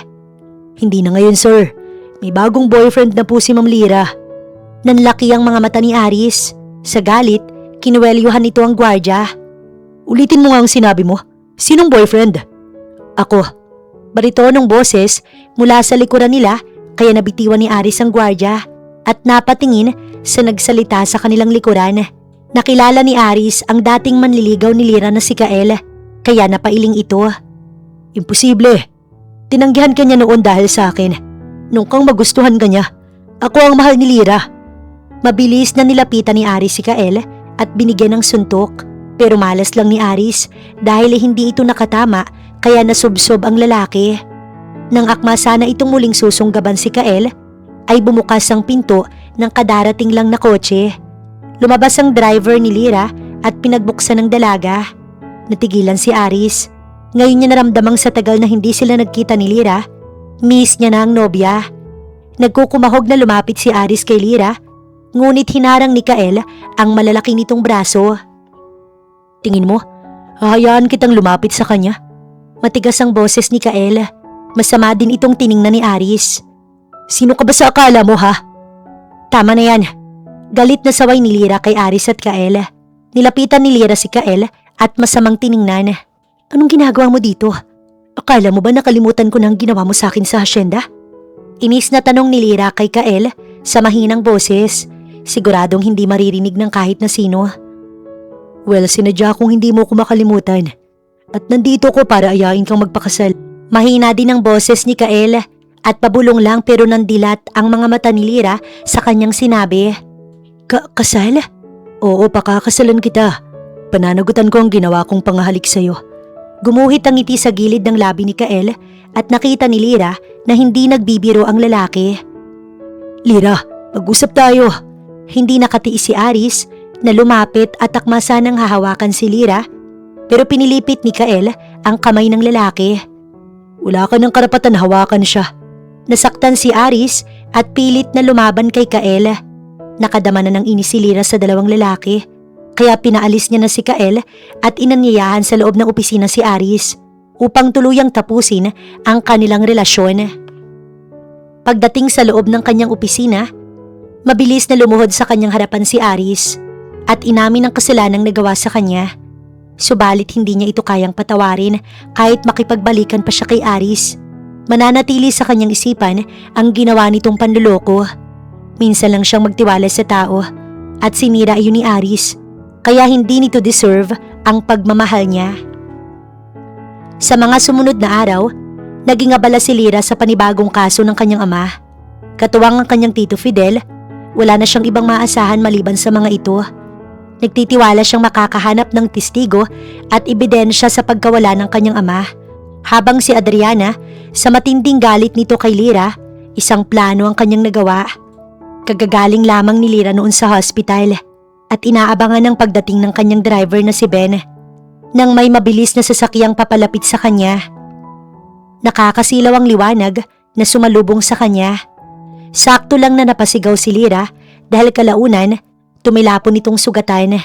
Hindi na ngayon, sir. May bagong boyfriend na po si Ma'am Lira. Nanlaki ang mga mata ni Aris. Sa galit, kinuwelyuhan nito ang gwardya. Ulitin mo nga ang sinabi mo. Sinong boyfriend? Ako. Baritonong boses mula sa likuran nila kaya nabitiwan ni Aris ang gwardya at napatingin sa nagsalita sa kanilang likuran. Nakilala ni Aris ang dating manliligaw ni Lira na si Kael kaya napailing ito. Imposible. Tinanggihan ka niya noon dahil sa akin. Nung kang magustuhan ka niya, ako ang mahal ni Lira. Mabilis na nilapitan ni Aris si Kael at binigyan ng suntok. Pero malas lang ni Aris dahil hindi ito nakatama kaya nasubsob ang lalaki. Nang akma sana itong muling susunggaban si Kael, ay bumukas ang pinto ng kadarating lang na kotse. Lumabas ang driver ni Lira at pinagbuksan ng dalaga. Natigilan si Aris. Ngayon niya naramdamang sa tagal na hindi sila nagkita ni Lira, miss niya na ang nobya. Nagkukumahog na lumapit si Aris kay Lira, ngunit hinarang ni Kael ang malalaki nitong braso. Tingin mo, hahayaan kitang lumapit sa kanya? Matigas ang boses ni Kael. Masama din itong tiningnan ni Aris. Sino ka ba sa akala mo, ha? Tama na yan. Galit na saway ni Lira kay Aris at Kael. Nilapitan ni Lira si Kael at masamang tiningnan. Anong ginagawa mo dito? Akala mo ba nakalimutan ko na ang ginawa mo sa akin sa hasyenda? Inis na tanong ni Lira kay Kael sa mahinang boses. Siguradong hindi maririnig ng kahit na sino. Well, sinadya kong hindi mo ko makalimutan. At nandito ko para ayain kang magpakasal. Mahina din ang boses ni Kael at pabulong lang pero nandilat ang mga mata ni Lira sa kanyang sinabi. Kasal? Oo, pakakasalan kita. Pananagutan ko ang ginawa kong pangahalik sa'yo. Gumuhit ang ngiti sa gilid ng labi ni Kael at nakita ni Lira na hindi nagbibiro ang lalaki. Lira, mag-usap tayo. Hindi nakatiis si Aris na lumapit at akma sanang hahawakan si Lira pero pinilipit ni Kael ang kamay ng lalaki. Wala ka ng karapatan hawakan siya. Nasaktan si Aris at pilit na lumaban kay Kael. Nakadama na ng inis si Lira sa dalawang lalaki, kaya pinaalis niya na si Kael at inanyayahan sa loob ng opisina si Aris upang tuluyang tapusin ang kanilang relasyon. Pagdating sa loob ng kanyang opisina, mabilis na lumuhod sa kanyang harapan si Aris at inamin ang kasalanang nagawa sa kanya. Subalit hindi niya ito kayang patawarin kahit makipagbalikan pa siya kay Aris. Mananatili sa kanyang isipan ang ginawa nitong panluloko. Minsan lang siyang magtiwala sa tao at sinira iyon ni Aris, kaya hindi nito deserve ang pagmamahal niya. Sa mga sumunod na araw, naging abala si Lira sa panibagong kaso ng kanyang ama. Katuwang ang kanyang tito Fidel, wala na siyang ibang maasahan maliban sa mga ito. Nagtitiwala siyang makakahanap ng testigo at ebidensya sa pagkawala ng kanyang ama. Habang si Adriana, sa matinding galit nito kay Lira, isang plano ang kanyang nagawa. Kagagaling lamang ni Lira noon sa hospital at inaabangan ng pagdating ng kanyang driver na si Ben nang may mabilis na sasakyang papalapit sa kanya. Nakakasilaw ang liwanag na sumalubong sa kanya. Sakto lang na napasigaw si Lira dahil kalaunan tumilapon itong sugatan.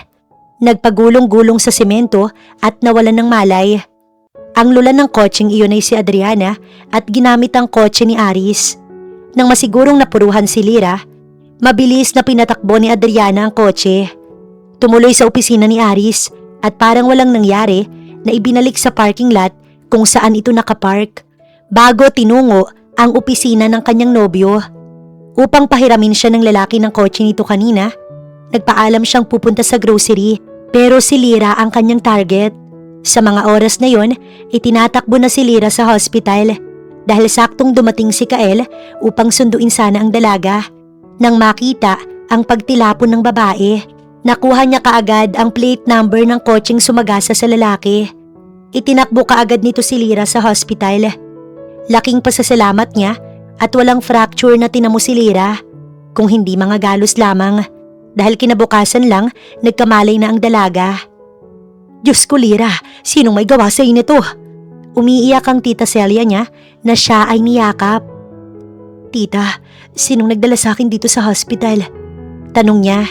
Nagpagulong-gulong sa semento at nawalan ng malay. Ang lula ng kotseng iyon ay si Adriana at ginamit ang kotse ni Aris. Nang masigurong napuruhan si Lira, mabilis na pinatakbo ni Adriana ang kotse. Tumuloy sa opisina ni Aris at parang walang nangyari na ibinalik sa parking lot kung saan ito nakapark bago tinungo ang opisina ng kanyang nobyo. Upang pahiramin siya ng lalaki ng kotse nito kanina, nagpaalam siyang pupunta sa grocery pero si Lira ang kanyang target. Sa mga oras na yon, itinatakbo na si Lira sa hospital dahil saktong dumating si Kael upang sunduin sana ang dalaga. Nang makita ang pagtilapon ng babae, nakuha niya kaagad ang plate number ng kotseng sumagasa sa lalaki. Itinakbo kaagad nito si Lira sa hospital. Laking pasasalamat niya at walang fracture na tinamo si Lira, kung hindi mga galos lamang dahil kinabukasan lang nagkamalay na ang dalaga. Diyos ko Lira, sinong may gawa sa nito? Umiiyak ang tita Celia niya na siya ay niyakap. Tita, sinong nagdala sa akin dito sa hospital? Tanong niya.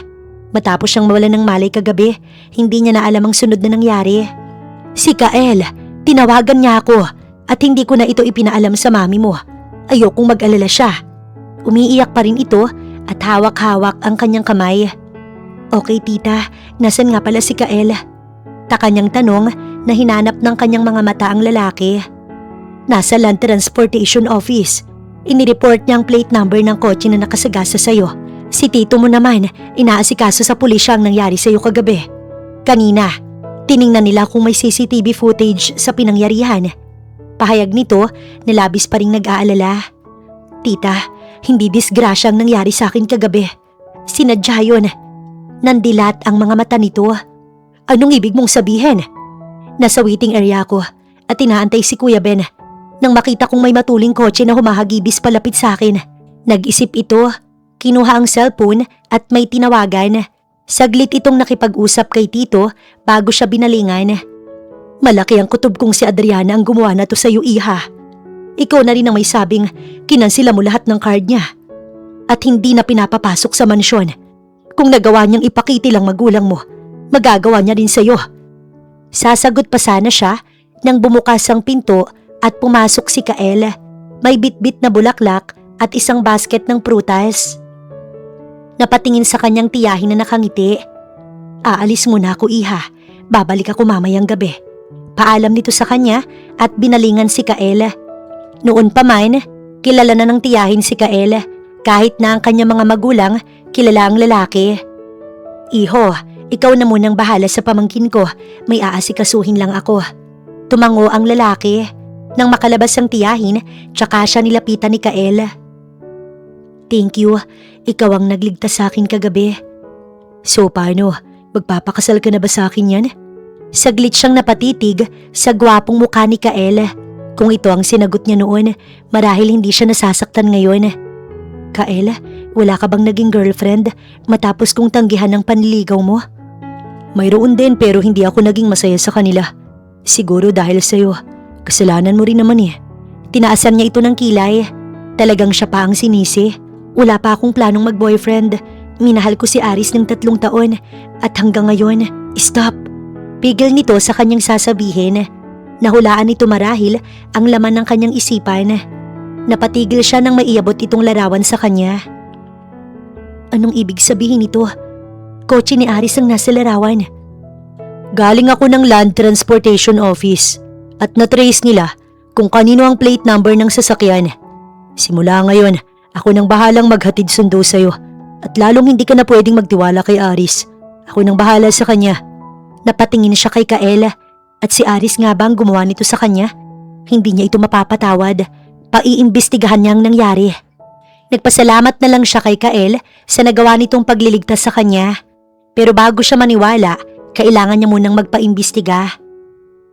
Matapos siyang mawalan ng malay kagabi, hindi niya na alam ang sunod na nangyari. Si Kael, tinawagan niya ako at hindi ko na ito ipinaalam sa mami mo. Ayokong mag-alala siya. Umiiyak pa rin ito at hawak-hawak ang kanyang kamay. Okay tita, nasan nga pala si Kael? Taka niyang tanong na hinanap ng kanyang mga mata ang lalaki. Nasa Land Transportation Office. Inireport niya ang plate number ng kotse na nakasagasa sa'yo. Si tito mo naman, inaasikaso sa pulisya ang nangyari sa'yo kagabi. Kanina, tiningnan nila kung may CCTV footage sa pinangyarihan. Pahayag nito na labis pa ring nag-aalala. Tita, hindi disgrasya ang nangyari sa akin kagabi. Sinadya yun. Nandilat ang mga mata nito. Anong ibig mong sabihin? Nasa waiting area ako at inaantay si Kuya Ben. Nang makita kong may matuling kotse na humahagibis palapit sa akin, nag-isip ito, kinuha ang cellphone at may tinawagan. Saglit itong nakipag-usap kay Tito bago siya binalingan. Malaki ang kutob kong si Adriana ang gumawa na to sa iyo, iha. Ikaw na rin ang may sabing kinansila mo lahat ng card niya at hindi na pinapapasok sa mansyon. Kung nagawa niyang ipakiti lang magulang mo, magagawa niya rin sa'yo. Sasagot pa sana siya nang bumukas ang pinto at pumasok si Kael. May bitbit na bulaklak at isang basket ng prutas. Napatingin sa kanyang tiyahin na nakangiti. Aalis muna ako, iha. Babalik ako mamayang gabi. Paalam nito sa kanya at binalingan si Kael. Noon pa man, kilala na ng tiyahin si Kael kahit na ang kanyang mga magulang kilala ang lalaki. Iho, ikaw na munang bahala sa pamangkin ko, may aasikasuhin lang ako. Tumango ang lalaki. Nang makalabas ang tiyahin, tsaka siya nilapitan ni Kael. Thank you, ikaw ang nagligtas sa akin kagabi. So paano, magpapakasal ka na ba sa akin yan? Saglit siyang napatitig sa gwapong mukha ni Kael. Kung ito ang sinagot niya noon, marahil hindi siya nasasaktan ngayon. Kael, wala ka bang naging girlfriend matapos kong tanggihan ng panliligaw mo? Mayroon din pero hindi ako naging masaya sa kanila. Siguro dahil sa'yo. Kasalanan mo rin naman eh. Tinaasan niya ito ng kilay. Talagang siya pa ang sinisi. Wala pa akong planong mag-boyfriend. Minahal ko si Aris ng 3 taon at hanggang ngayon, stop. Pigil nito sa kanyang sasabihin. Nahulaan nito marahil ang laman ng kanyang isipan. Napatigil siya nang maiabot itong larawan sa kanya. Anong ibig sabihin nito? Kotse ni Aris ang nasa larawan. Galing ako ng Land Transportation Office at na-trace nila kung kanino ang plate number ng sasakyan. Simula ngayon, ako nang bahalang maghatid sundo sa'yo at lalong hindi ka na pwedeng magtiwala kay Aris. Ako nang bahala sa kanya. Napatingin siya kay Kael at si Aris nga ba ang gumawa nito sa kanya? Hindi niya ito mapapatawad. Paiimbestigahan niya ang nangyari. Nagpasalamat na lang siya kay Kael sa nagawa nitong pagliligtas sa kanya. Pero bago siya maniwala, kailangan niya munang magpaimbestiga.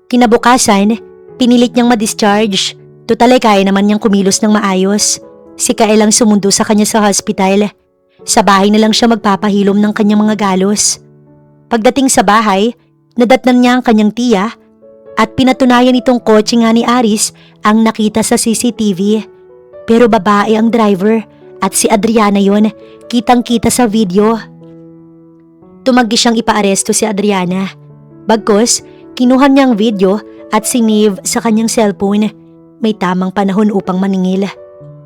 Kinabukasan, pinilit niyang ma-discharge. Total ay kaya naman niyang kumilos ng maayos. Si Kael ang sumundo sa kanya sa hospital. Sa bahay na lang siya magpapahilom ng kanyang mga galos. Pagdating sa bahay, nadatnan niya ang kanyang tiya at pinatunayan itong kotse nga ni Aris ang nakita sa CCTV. Pero babae ang driver at si Adriana yon, kitang-kita sa video. Tumanggi siyang ipaaresto si Adriana. Bagkus, kinuha niya ang video at sinave sa kanyang cellphone. May tamang panahon upang maningil.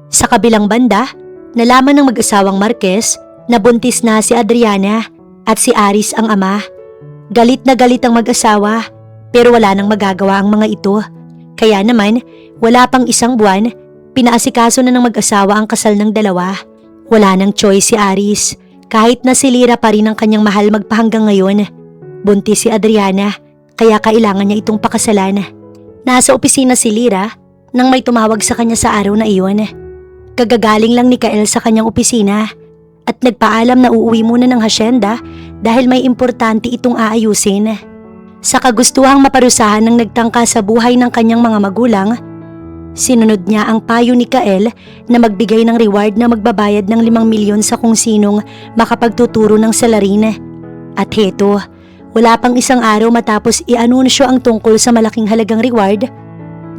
Sa kabilang banda, nalaman ng mag-asawang Marquez na buntis na si Adriana at si Aris ang ama. Galit na galit ang mag-asawa pero wala nang magagawa ang mga ito. Kaya naman, wala pang 1 buwan, pinaasikaso na ng mag-asawa ang kasal ng dalawa. Wala nang choice si Aris kahit na si Lira pa rin ang kanyang mahal magpahanggang ngayon. Buntis si Adriana kaya kailangan niya itong pakasalan. Nasa opisina si Lira nang may tumawag sa kanya sa araw na iyon. Kagagaling lang ni Kael sa kanyang opisina at nagpaalam na uuwi muna ng hasyenda dahil may importante itong aayusin. Sa kagustuhang maparusahan ng nagtangka sa buhay ng kanyang mga magulang, sinunod niya ang payo ni Kael na magbigay ng reward na magbabayad ng 5 milyon sa kung sinong makapagtuturo ng salarin. At heto, wala pang 1 araw matapos i-anunsyo ang tungkol sa malaking halagang reward,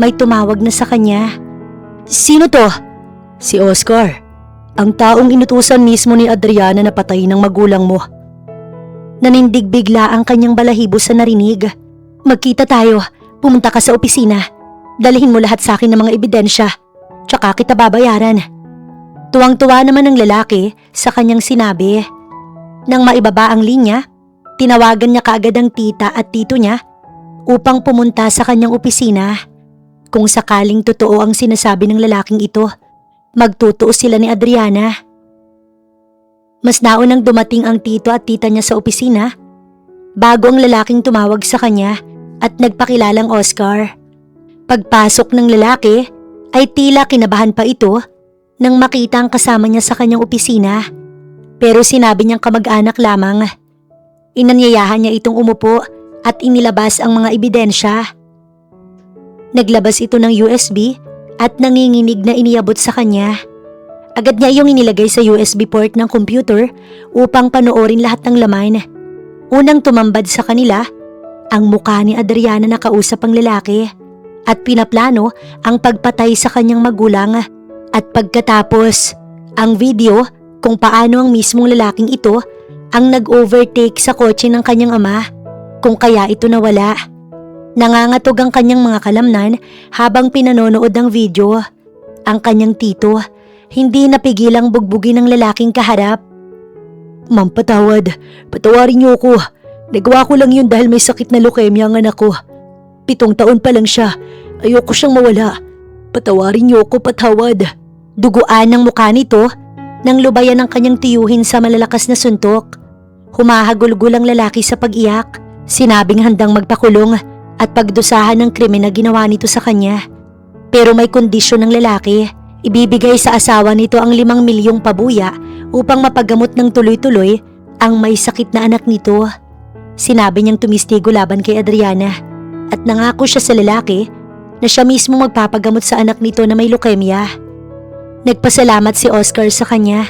may tumawag na sa kanya. Sino to? Si Oscar, ang taong inutusan mismo ni Adriana na patayin ng magulang mo. Nanindig bigla ang kanyang balahibo sa narinig. Magkita tayo, pumunta ka sa opisina. Dalhin mo lahat sa akin ng mga ebidensya, tsaka kita babayaran. Tuwang-tuwa naman ang lalaki sa kanyang sinabi. Nang maibaba ang linya, tinawagan niya kaagad ang tita at tito niya upang pumunta sa kanyang opisina. Kung sakaling totoo ang sinasabi ng lalaking ito, magtutuo sila ni Adriana. Mas naunang dumating ang tito at tita niya sa opisina bago ang lalaking tumawag sa kanya at nagpakilalang Oscar. Pagpasok ng lalaki ay tila kinabahan pa ito nang makita ang kasama niya sa kanyang opisina. Pero sinabi niyang kamag-anak lamang. Inanyayahan niya itong umupo at inilabas ang mga ebidensya. Naglabas ito ng USB at nanginginig na iniabot sa kanya. Agad niya iyong inilagay sa USB port ng computer upang panoorin lahat ng laman. Unang tumambad sa kanila, ang mukha ni Adriana na kausap ang lalaki at pinaplano ang pagpatay sa kanyang magulang. At pagkatapos, ang video kung paano ang mismong lalaking ito ang nag-overtake sa kotse ng kanyang ama kung kaya ito nawala. Nangangatog ang kanyang mga kalamnan habang pinanonood ng video. Ang kanyang tito, hindi napigilang bugbugin ng lalaking kaharap. Ma'am, patawad. Patawarin niyo ako. Nagawa ko lang yun dahil may sakit na leukemia ang anak ko. 7 taon pa lang siya. Ayoko siyang mawala. Patawarin niyo ako, patawad. Duguan ng mukha nito nang lubayan ng kanyang tiyuhin sa malalakas na suntok. Humahagulgul ang lalaki sa pag-iyak. Sinabing handang magpakulong at pagdusahan ng krimen na ginawa nito sa kanya. Pero may kondisyon ng lalaki. Ibibigay sa asawa nito ang 5 milyong pabuya upang mapagamot ng tuloy-tuloy ang may sakit na anak nito. Sinabi niyang tumistigo laban kay Adriana at nangako siya sa lalaki na siya mismo magpapagamot sa anak nito na may leukemia. Nagpasalamat si Oscar sa kanya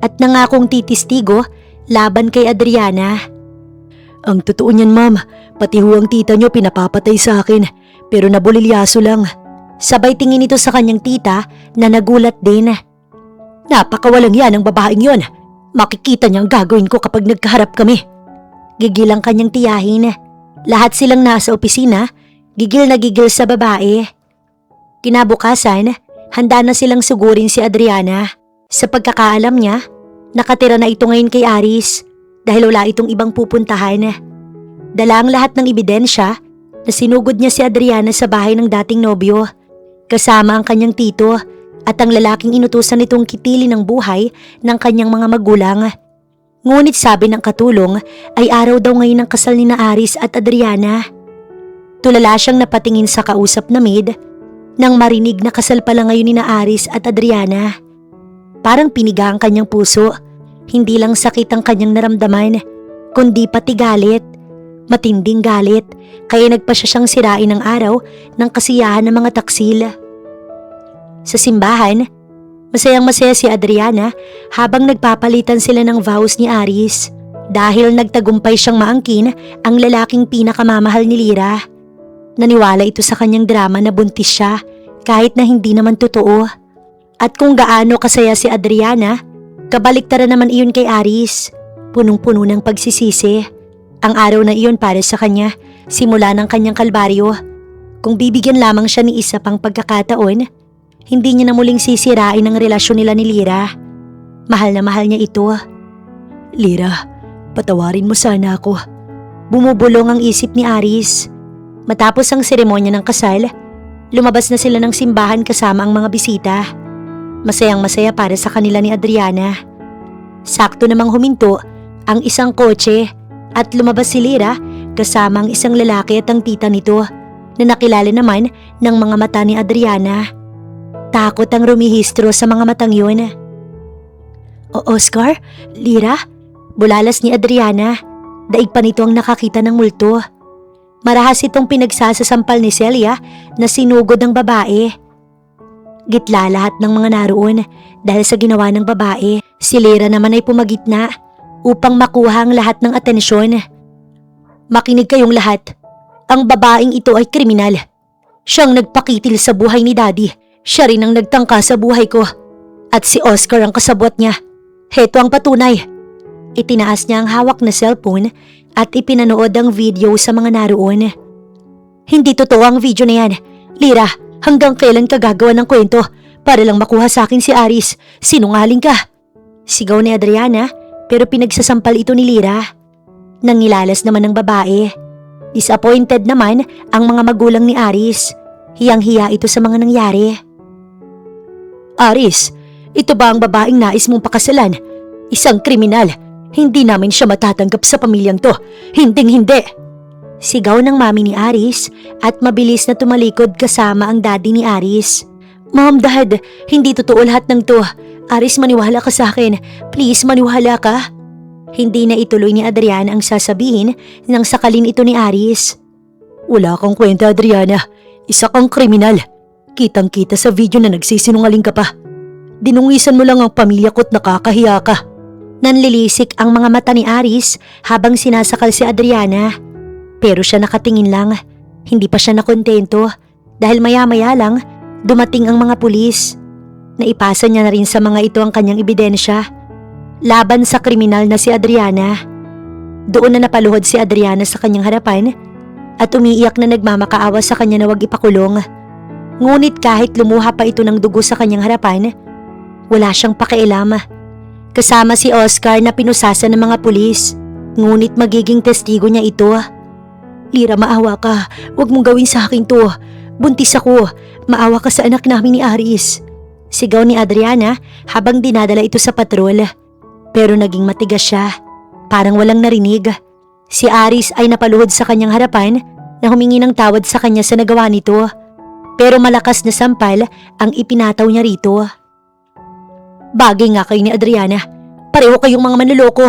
at nangakong titistigo laban kay Adriana. Ang totoo niyan, ma'am, pati ho ang tita niyo pinapapatay sa akin pero nabulilyaso lang. Sabay tingin ito sa kanyang tita na nagulat din. Napakawalang yan ang babaeng yon. Makikita niya ang gagawin ko kapag nagkaharap kami. Gigil ang kanyang tiyahin. Lahat silang nasa opisina, gigil na gigil sa babae. Kinabukasan, handa na silang sugurin si Adriana. Sa pagkakaalam niya, nakatira na ito ngayon kay Aris dahil wala itong ibang pupuntahan. Dala ang lahat ng ebidensya na sinugod niya si Adriana sa bahay ng dating nobyo, kasama ang kanyang tito at ang lalaking inutusan nitong kitilin ng buhay ng kanyang mga magulang. Ngunit sabi ng katulong ay araw daw ngayon ng kasal ni na Aris at Adriana. Tulala siyang napatingin sa kausap na maid nang marinig na kasal pala ngayon ni na Aris at Adriana. Parang piniga ang kanyang puso. Hindi lang sakit ang kanyang naramdaman, kundi pati galit. Matinding galit, kaya nagpa siya siyang sirain ng araw ng kasiyahan ng mga taksil. Sa simbahan, masayang-masaya si Adriana habang nagpapalitan sila ng vows ni Aris dahil nagtagumpay siyang maangkin ang lalaking pinakamamahal ni Lyra. Naniwala ito sa kanyang drama na buntis siya kahit na hindi naman totoo. At kung gaano kasaya si Adriana, kabaliktaran naman iyon kay Aris. Punong-puno ng pagsisisi. Ang araw na iyon para sa kanya, simula ng kanyang kalbaryo. Kung bibigyan lamang siya ni isa pang pagkakataon, hindi niya na muling sisirain ang relasyon nila ni Lyra. Mahal na mahal niya ito. Lyra, patawarin mo sana ako. Bumubulong ang isip ni Aris. Matapos ang seremonya ng kasal, lumabas na sila ng simbahan kasama ang mga bisita. Masayang masaya para sa kanila ni Adriana. Sakto namang huminto ang isang kotse at lumabas si Lyra kasama ang isang lalaki at ang tita nito na nakilala naman ng mga mata ni Adriana. Takot ang rumihistro sa mga matang yun. O Oscar? Lyra? Bulalas ni Adriana. Daig pa nito ang nakakita ng multo. Marahas itong pinagsasasampal ni Celia na sinugod ng babae. Gitla lahat ng mga naroon dahil sa ginawa ng babae. Si Lyra naman ay pumagitna upang makuha ang lahat ng atensyon. Makinig kayong lahat. Ang babaeng ito ay kriminal. Siyang nagpakitil sa buhay ni Daddy. Siya rin ang nagtangka sa buhay ko. At si Oscar ang kasabwat niya. Heto ang patunay. Itinaas niya ang hawak na cellphone at ipinanood ang video sa mga naroon. Hindi totoo ang video na yan. Lyra, hanggang kailan ka gagawa ng kwento para lang makuha sa akin si Aris? Sinungaling ka. Sigaw ni Adriana pero pinagsasampal ito ni Lyra. Nangilalas naman ng babae. Disappointed naman ang mga magulang ni Aris. Hiyang-hiya ito sa mga nangyari. Aris, ito ba ang babaeng nais mong pakasalan? Isang kriminal. Hindi namin siya matatanggap sa pamilyang to. Hinding-hindi. Sigaw ng mami ni Aris at mabilis na tumalikod kasama ang daddy ni Aris. Mom, Dad, hindi totoo lahat ng to. Aris, maniwala ka sa akin. Please, maniwala ka. Hindi na ituloy ni Adriana ang sasabihin nang sakalin ito ni Aris. Wala kang kwenta, Adriana. Isa kang kriminal. Kitang-kita sa video na nagsisinungaling ka pa. Dinungisan mo lang ang pamilya ko't nakakahiya ka. Nanlilisik ang mga mata ni Aris habang sinasakal si Adriana. Pero siya nakatingin lang. Hindi pa siya nakontento dahil maya-maya lang dumating ang mga pulis. Naipasa niya na rin sa mga ito ang kanyang ebidensya laban sa kriminal na si Adriana. Doon na napaluhod si Adriana sa kanyang harapan at umiiyak na nagmamakaawa sa kanya na wag ipakulong. Ngunit kahit lumuha pa ito ng dugo sa kanyang harapan, wala siyang pakialam. Kasama si Oscar na pinusasa ng mga pulis, ngunit magiging testigo niya ito. Lyra, maawa ka. Huwag mong gawin sa akin to. Buntis ako. Maawa ka sa anak namin ni Aris. Sigaw ni Adriana habang dinadala ito sa patrol. Pero naging matigas siya. Parang walang narinig. Si Aris ay napaluhod sa kanyang harapan na humingi ng tawad sa kanya sa nagawa nito. Pero malakas na sampal ang ipinataw niya rito. Bagay nga kayo ni Adriana. Pareho kayong mga manloloko.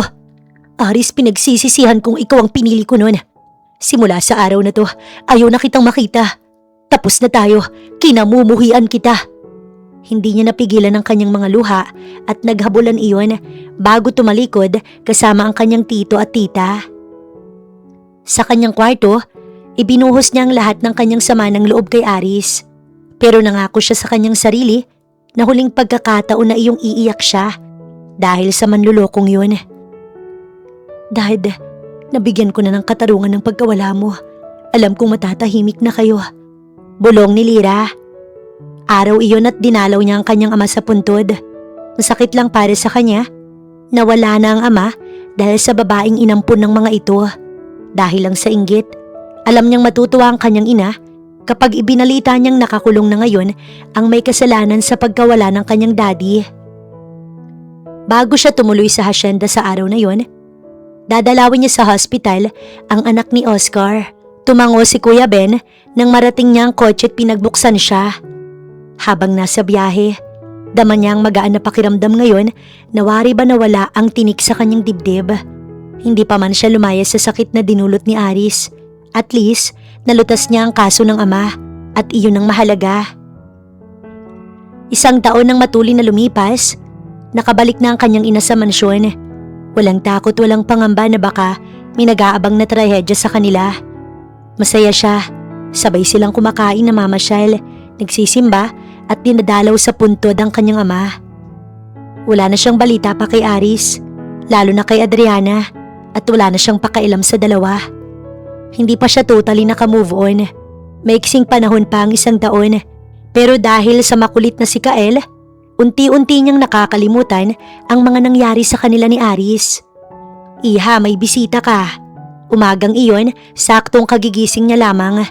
Aris, pinagsisisihan kong ikaw ang pinili ko noon. Simula sa araw na to, ayaw na kitang makita. Tapos na tayo, kinamumuhian kita. Hindi niya napigilan ang kanyang mga luha at naghabulan iyon bago tumalikod kasama ang kanyang tito at tita. Sa kanyang kwarto, ibinuhos niya ang lahat ng kanyang sama ng loob kay Aris. Pero nangako siya sa kanyang sarili na huling pagkakataon na iyong iiyak siya dahil sa manlulokong yun. Dad, nabigyan ko na ng katarungan ng pagkawala mo. Alam kong matatahimik na kayo. Bulong ni Lyra. Araw iyon at dinalaw niya ang kanyang ama sa puntod. Masakit lang para sa kanya. Nawala na ang ama dahil sa babaeng inampun ng mga ito. Dahil lang sa inggit, alam niyang matutuwa ang kanyang ina kapag ibinalita niyang nakakulong na ngayon ang may kasalanan sa pagkawala ng kanyang daddy. Bago siya tumuloy sa hasyenda sa araw na yon, dadalawin niya sa hospital ang anak ni Oscar. Tumango si Kuya Ben nang marating niya ang kotse at pinagbuksan siya. Habang nasa biyahe, dama niya ang magaan na pakiramdam ngayon na wari ba nawala ang tinik sa kanyang dibdib. Hindi pa man siya lumayas sa sakit na dinulot ni Aris. At least, nalutas niya ang kaso ng ama at iyon ang mahalaga. 1 taon nang matuli na lumipas, nakabalik na ang kanyang ina sa mansyon. Walang takot, walang pangamba na baka may nag-aabang na trahedya sa kanila. Masaya siya. Sabay silang kumakain na mamasyal, nagsisimba at dinadalaw sa puntod ang kanyang ama. Wala na siyang balita pa kay Aris, lalo na kay Adriana, at wala na siyang pakailam sa dalawa. Hindi pa siya totally naka-move on. Maiksing panahon pa ang 1 taon, pero dahil sa makulit na si Kael, unti-unti niyang nakakalimutan ang mga nangyari sa kanila ni Aris. Iha, may bisita ka. Umagang iyon, saktong kagigising niya lamang.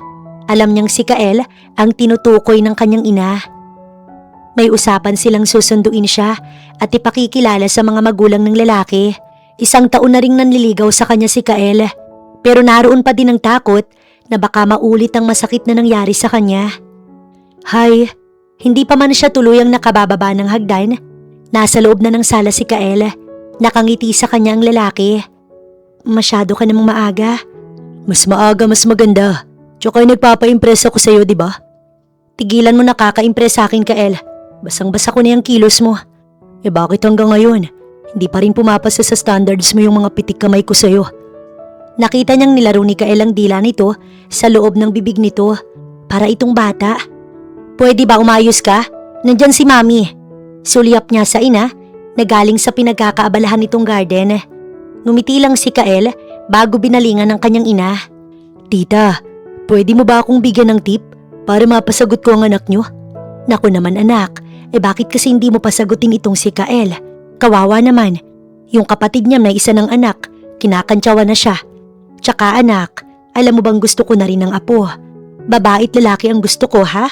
Alam niyang si Kael ang tinutukoy ng kanyang ina. May usapan silang susunduin siya at ipakikilala sa mga magulang ng lalaki. 1 taon na ring nanliligaw sa kanya si Kael, pero naroon pa din ang takot na baka maulit ang masakit na nangyari sa kanya. Hay, hindi pa man siya tuluyang nakabababa ng hagdan, nasa loob na ng sala si Kael. Nakangiti sa kanya ang lalaki. Masyado ka namang maaga. Mas maaga, mas maganda. Tsaka nagpapa-impress ako sa'yo, di ba? Tigilan mo, nakaka-impress sa akin, Kael. Basang-basa ko na yung kilos mo. Eh bakit hanggang ngayon? Hindi pa rin pumapasa sa standards mo yung mga pitik kamay ko sa'yo. Nakita niyang nilaro ni Kael ang dila nito sa loob ng bibig nito. Para itong bata. Pwede ba umayos ka? Nandyan si Mami. Sulyap niya sa ina na galing sa pinagkakaabalahan nitong garden. Ngumiti lang si Kael bago binalingan ng kanyang ina. Tita, pwede mo ba akong bigyan ng tip para mapasagot ko ang anak niyo? Naku naman anak, bakit kasi hindi mo pasagutin itong si Kael? Kawawa naman. Yung kapatid niya may isa ng anak, kinakantsawa na siya. Tsaka anak, alam mo bang gusto ko na rin ng apo? Babae at lalaki ang gusto ko, ha?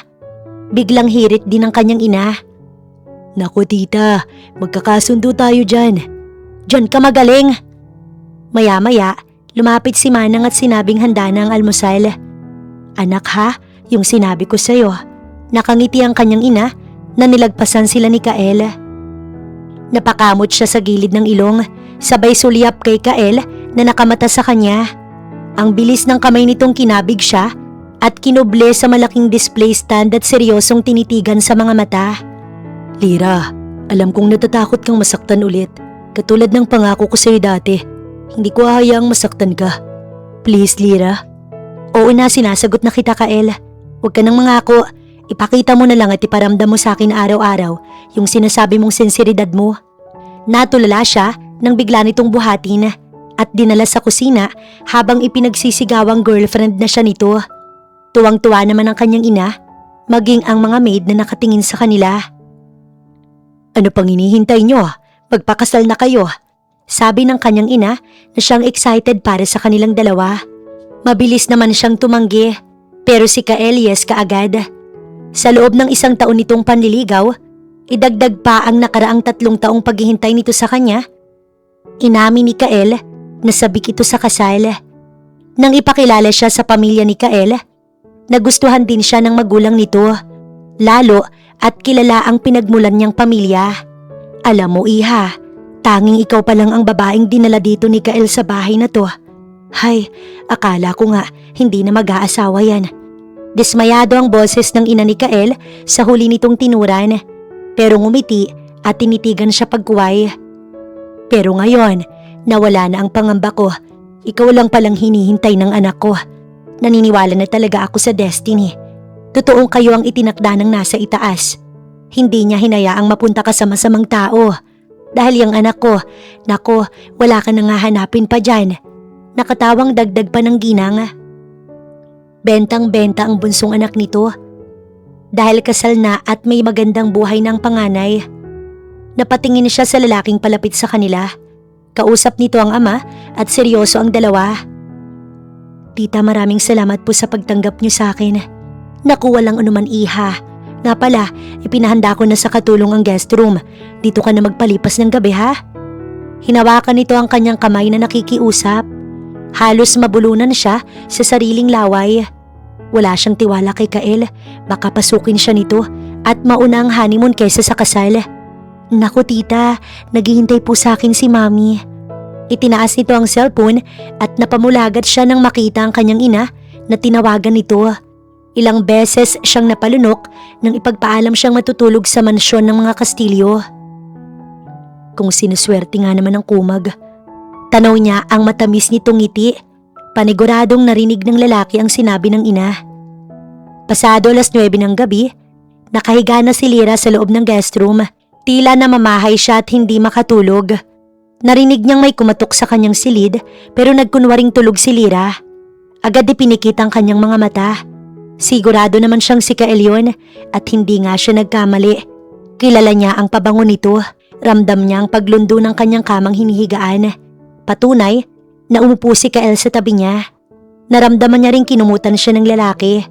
Biglang hirit din ng kanyang ina. Naku tita, magkakasundo tayo dyan. Diyan ka magaling. Maya-maya, lumapit si Manang at sinabing handa na ang almusal. Anak ha, yung sinabi ko sa'yo. Nakangiti ang kanyang ina na nilagpasan sila ni Kael. Napakamot siya sa gilid ng ilong, sabay sulyap kay Kael na nakamata sa kanya. Ang bilis ng kamay nitong kinabig siya at kinuble sa malaking display stand at seryosong tinitigan sa mga mata. Lyra, alam kong natatakot kang masaktan ulit, katulad ng pangako ko sa'yo dati. Hindi ko hahayaang masaktan ka. Please, Lyra. Oo na, sinasagot na kita, Kael. Huwag ka nang mangako. Ipakita mo na lang at iparamdam mo sa akin araw-araw yung sinasabi mong sinseridad mo. Natulala siya nang bigla nitong buhatin at dinala sa kusina habang ipinagsisigaw ang girlfriend na siya nito. Tuwang-tuwa naman ang kanyang ina, maging ang mga maid na nakatingin sa kanila. Ano pang hinihintay nyo? Magpakasal na kayo. Sabi ng kanyang ina na siyang excited para sa kanilang dalawa. Mabilis naman siyang tumanggi, pero si Kael yes kaagad. Sa loob ng 1 taon nitong panliligaw, idagdag pa ang nakaraang 3 taong paghihintay nito sa kanya. Inamin ni Kael na sabik ito sa kasal. Nang ipakilala siya sa pamilya ni Kael, nagustuhan din siya ng magulang nito, lalo at kilala ang pinagmulan niyang pamilya. Alam mo iha, tanging ikaw pa lang ang babaeng dinala dito ni Kael sa bahay na to. Hay, akala ko nga hindi na mag-aasawa yan. Dismayado ang boses ng ina ni Kael sa huli nitong tinuran, pero ngumiti at tinitigan siya pagkuway. Pero ngayon, nawala na ang pangamba ko. Ikaw lang palang hinihintay ng anak ko. Naniniwala na talaga ako sa destiny. Totoong kayo ang itinakda ng nasa itaas. Hindi niya hinayaang mapunta ka sa masamang tao. Dahil yung anak ko, nako, wala ka nang hahanapin pa dyan. Nakatawang dagdag pa ng ginang. Bentang-benta ang bunsong anak nito. Dahil kasal na at may magandang buhay ng panganay. Napatingin siya sa lalaking palapit sa kanila. Kausap nito ang ama at seryoso ang dalawa. Tita, maraming salamat po sa pagtanggap niyo sa akin. Naku, walang anuman iha. Nga pala, ipinahanda ko na sa katulong ang guest room. Dito ka na magpalipas ng gabi ha? Hinawakan nito ang kanyang kamay na nakikiusap. Halos mabulunan siya sa sariling laway. Wala siyang tiwala kay Kael. Baka pasukin siya nito at mauna ang honeymoon kaysa sa kasal. Naku tita, naghihintay po sa akin si mami. Itinaas nito ang cellphone at napamulagat siya nang makita ang kanyang ina na tinawagan nito. Ilang beses siyang napalunok nang ipagpaalam siyang matutulog sa mansyon ng mga Kastilyo. Kung sinuswerte nga naman ang kumag. Tanaw niya ang matamis nitong ngiti. Paniguradong narinig ng lalaki ang sinabi ng ina. Pasado 9:00 ng gabi, nakahiga na si Lyra sa loob ng guest room. Tila namamahay siya at hindi makatulog. Narinig niyang may kumatok sa kanyang silid pero nagkunwaring tulog si Lyra. Agad ipinikit ang kanyang mga mata. Sigurado naman siyang si Kael yun at hindi nga siya nagkamali. Kilala niya ang pabango nito. Ramdam niya ang paglundo ng kanyang kamang hinihigaan. Patunay na umupo si Kael sa tabi niya. Naramdaman niya rin kinumutan siya ng lalaki.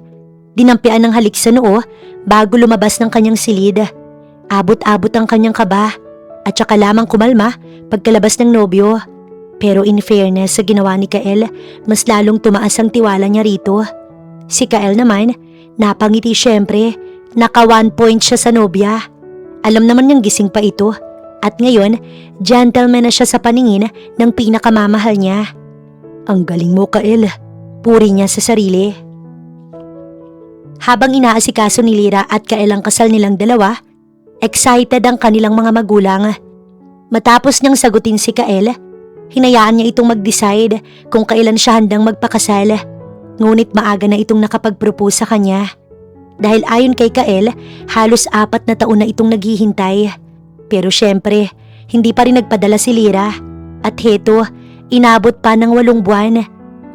Dinampian ng halik sa noo bago lumabas ng kanyang silid. Abot-abot ang kanyang kaba at saka lamang kumalma pagkalabas ng nobyo. Pero in fairness sa ginawa ni Kael, mas lalong tumaas ang tiwala niya rito. Si Kael naman, napangiti syempre, naka 1 point siya sa nobya. Alam naman niyang gising pa ito at ngayon, gentleman na siya sa paningin ng pinakamamahal niya. Ang galing mo Kael, puri niya sa sarili. Habang inaasikaso ni Lyra at Kael ang kasal nilang dalawa, excited ang kanilang mga magulang. Matapos niyang sagutin si Kael, hinayaan niya itong mag-decide kung kailan siya handang magpakasal. Ngunit maaga na itong nakapag-propose sa kanya. Dahil ayon kay Kael, halos 4 na taon na itong naghihintay. Pero syempre, hindi pa rin nagpadala si Lyra. At heto, inabot pa ng 8 buwan.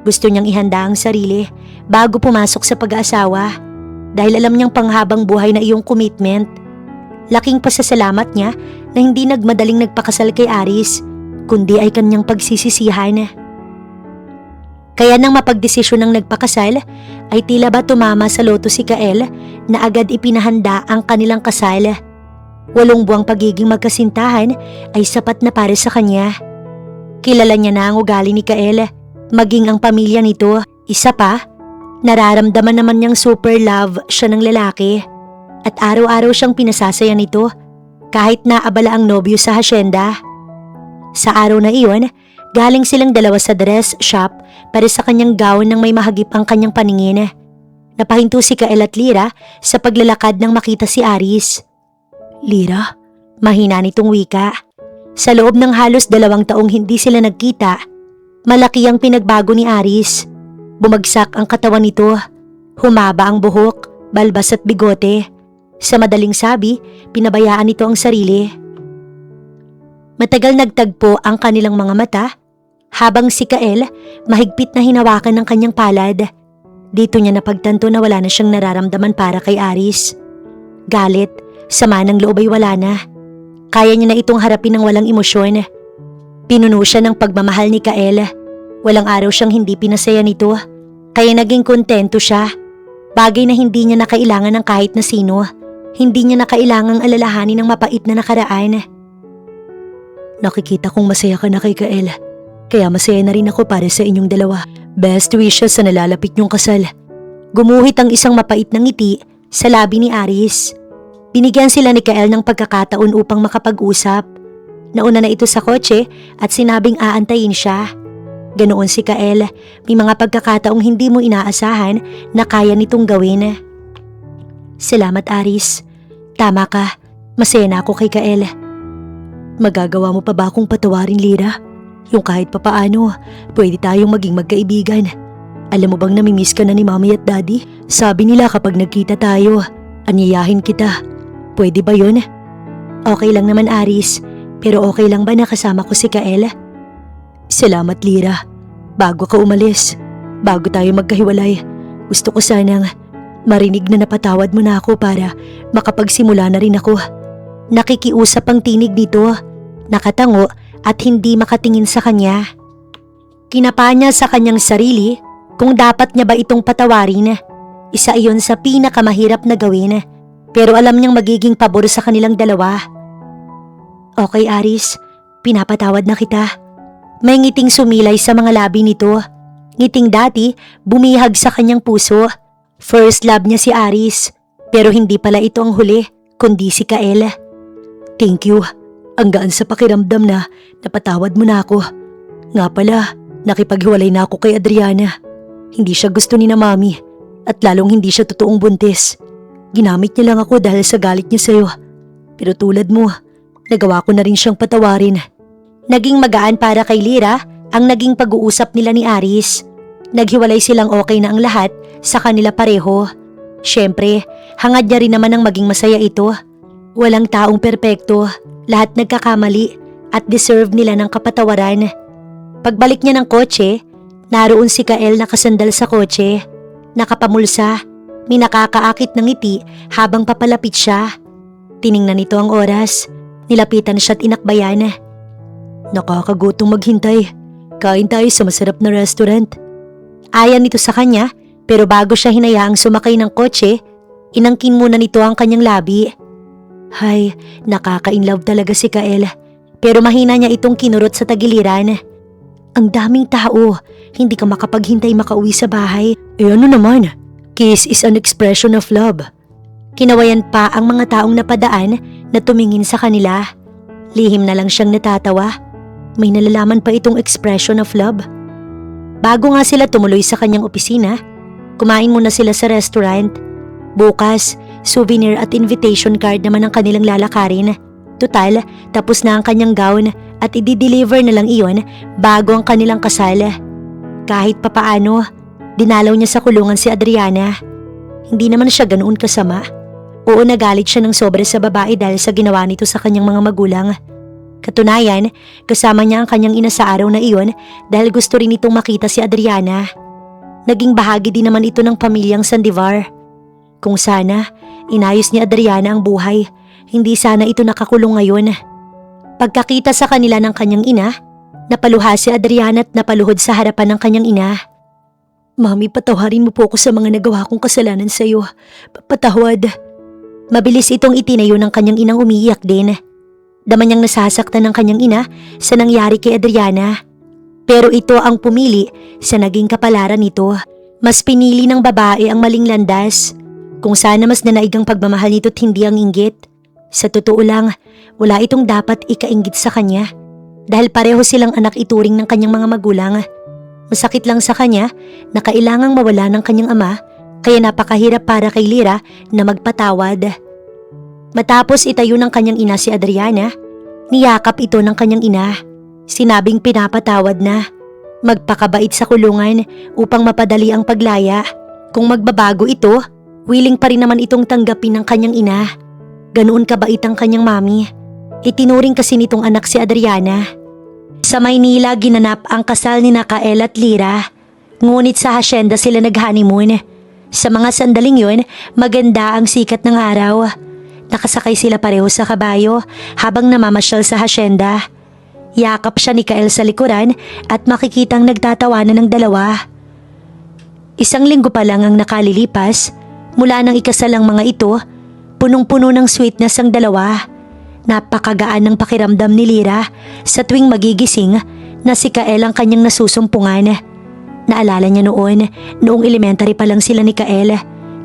Gusto niyang ihanda ang sarili bago pumasok sa pag-aasawa. Dahil alam niyang panghabang buhay na iyong commitment. Laking pasasalamat niya na hindi nagmadaling nagpakasal kay Aris, kundi ay kanyang pagsisisihan. Kaya nang mapagdesisyon ng nagpakasal, ay tila ba tumama sa loto si Kael na agad ipinahanda ang kanilang kasal. 8 buwang pagiging magkasintahan ay sapat na para sa kanya. Kilala niya na ang ugali ni Kael, maging ang pamilya nito. Isa pa, nararamdaman naman niyang super love siya ng lalaki. At araw-araw siyang pinasasaya nito kahit naabala ang nobyo sa hasyenda. Sa araw na iyon, galing silang dalawa sa dress shop para sa kanyang gown nang may mahagip ang kanyang paningin. Napahinto si Kael at Lyra sa paglalakad nang makita si Aris. Lyra, mahina nitong wika. Sa loob ng halos 2 taong hindi sila nagkita, malaki ang pinagbago ni Aris. Bumagsak ang katawan nito, humaba ang buhok, balbas at bigote. Sa madaling sabi, pinabayaan nito ang sarili. Matagal nagtagpo ang kanilang mga mata, habang si Kael mahigpit na hinawakan ng kanyang palad. Dito niya napagtanto na wala na siyang nararamdaman para kay Aris. Galit, sama ng loob ay wala na. Kaya niya na itong harapin ng walang emosyon. Pinuno siya ng pagmamahal ni Kael. Walang araw siyang hindi pinasaya nito, kaya naging kontento siya. Bagay na hindi niya na kailangan ng kahit na sino. Hindi niya na kailangang alalahanin ng mapait na nakaraan. Nakikita kong masaya ka na kay Kael. Kaya masaya na rin ako para sa inyong dalawa. Best wishes sa nalalapit niyong kasal. Gumuhit ang isang mapait na ngiti sa labi ni Aris. Binigyan sila ni Kael ng pagkakataon upang makapag-usap. Nauna na ito sa kotse at sinabing aantayin siya. Ganoon si Kael, may mga pagkakataong hindi mo inaasahan na kaya nitong gawin. Salamat Aris. Tama ka, masaya na ako kay Kael. Magagawa mo pa ba akong patawarin Lyra? Yung kahit papaano, pwede tayong maging magkaibigan. Alam mo bang namimiss ka na ni Mommy at Daddy? Sabi nila kapag nagkita tayo, anyayahin kita. Pwede ba yun? Okay lang naman Aris, pero okay lang ba nakasama ko si Kael? Salamat Lira. Bago ka umalis, bago tayo magkahiwalay, gusto ko sanang marinig na napatawad mo na ako para makapagsimula na rin ako. Nakikiusap ang tinig nito, nakatango at hindi makatingin sa kanya. Kinapa niya sa kanyang sarili kung dapat niya ba itong patawarin. Isa iyon sa pinakamahirap na gawin, pero alam niyang magiging pabor sa kanilang dalawa. Okay Aris, pinapatawad na kita. May ngiting sumilay sa mga labi nito. Ngiting dati bumihag sa kanyang puso. First love niya si Aris, pero hindi pala ito ang huli, kundi si Kael. Thank you. Ang gaan sa pakiramdam na napatawad mo na ako. Nga pala, nakipaghiwalay na ako kay Adriana. Hindi siya gusto ni na mami at lalong hindi siya totoong buntis. Ginamit niya lang ako dahil sa galit niya sa'yo. Pero tulad mo, nagawa ko na rin siyang patawarin. Naging magaan para kay Lira ang naging pag-uusap nila ni Aris. Naghiwalay silang okay na ang lahat sa kanila pareho. Siyempre, hangad niya rin naman ang maging masaya ito. Walang taong perpekto, lahat nagkakamali at deserve nila ng kapatawaran. Pagbalik niya ng kotse, naroon si Kael nakasandal sa kotse. Nakapamulsa, may nakakaakit ng ngiti habang papalapit siya. Tiningnan nito ang oras, nilapitan siya at inakbayan. Nakakagutom maghintay, kain tayo sa masarap na restaurant. Ayan nito sa kanya, pero bago siya hinayaang sumakay ng kotse, inangkin muna nito ang kanyang labi. Hay, nakaka-inlove talaga si Kael, pero mahina niya itong kinurot sa tagiliran. Ang daming tao, hindi ka makapaghintay makauwi sa bahay. Ano naman, kiss is an expression of love. Kinawayan pa ang mga taong napadaan na tumingin sa kanila. Lihim na lang siyang natatawa. May nalalaman pa itong expression of love. Bago nga sila tumuloy sa kanyang opisina, kumain muna sila sa restaurant. Bukas, souvenir at invitation card naman ang kanilang lalakarin. Tutal, tapos na ang kanyang gown at i-deliver na lang iyon bago ang kanilang kasal. Kahit papaano, dinalaw niya sa kulungan si Adriana. Hindi naman siya ganoon kasama. Oo, nagalit siya ng sobra sa babae dahil sa ginawa nito sa kanyang mga magulang. Katunayan, kasama niya ang kanyang ina sa araw na iyon dahil gusto rin itong makita si Adriana. Naging bahagi din naman ito ng pamilyang Sandivar. Kung sana, inayos ni Adriana ang buhay, hindi sana ito nakakulong ngayon. Pagkakita sa kanila ng kanyang ina, napaluha si Adriana at napaluhod sa harapan ng kanyang ina. Mami, patawarin mo po ako sa mga nagawa kong kasalanan sa iyo. Patawad. Mabilis itong itinayo ng kanyang inang umiiyak din. Dama niyang nasasaktan ng kanyang ina sa nangyari kay Adriana. Pero ito ang pumili sa naging kapalaran nito. Mas pinili ng babae ang maling landas. Kung sana mas nanaig ang pagmamahal nito't hindi ang inggit. Sa totoo lang, wala itong dapat ikainggit sa kanya. Dahil pareho silang anak ituring ng kanyang mga magulang. Masakit lang sa kanya na kailangang mawala ng kanyang ama, kaya napakahirap para kay Lira na magpatawad. Matapos itayo ng kanyang ina si Adriana, niyakap ito ng kanyang ina. Sinabing pinapatawad na. Magpakabait sa kulungan upang mapadali ang paglaya. Kung magbabago ito, willing pa rin naman itong tanggapin ng kanyang ina. Ganoon kabait ang kanyang mami. Itinuring kasi nitong anak si Adriana. Sa Maynila ginanap ang kasal ni Kael at Lira. Ngunit sa hasyenda sila nag-honeymoon. Sa mga sandaling yun, maganda ang sikat ng araw. Nakasakay sila pareho sa kabayo habang namamasyal sa hasyenda. Yakap siya ni Kael sa likuran at makikitang nagtatawanan ng dalawa. Isang linggo pa lang ang nakalilipas, mula nang ikasal ang mga ito, punong-puno ng sweetness ang dalawa. Napakagaan ng pakiramdam ni Lira sa tuwing magigising na si Kael ang kanyang nasusumpungan. Naalala niya noong elementary pa lang sila ni Kael.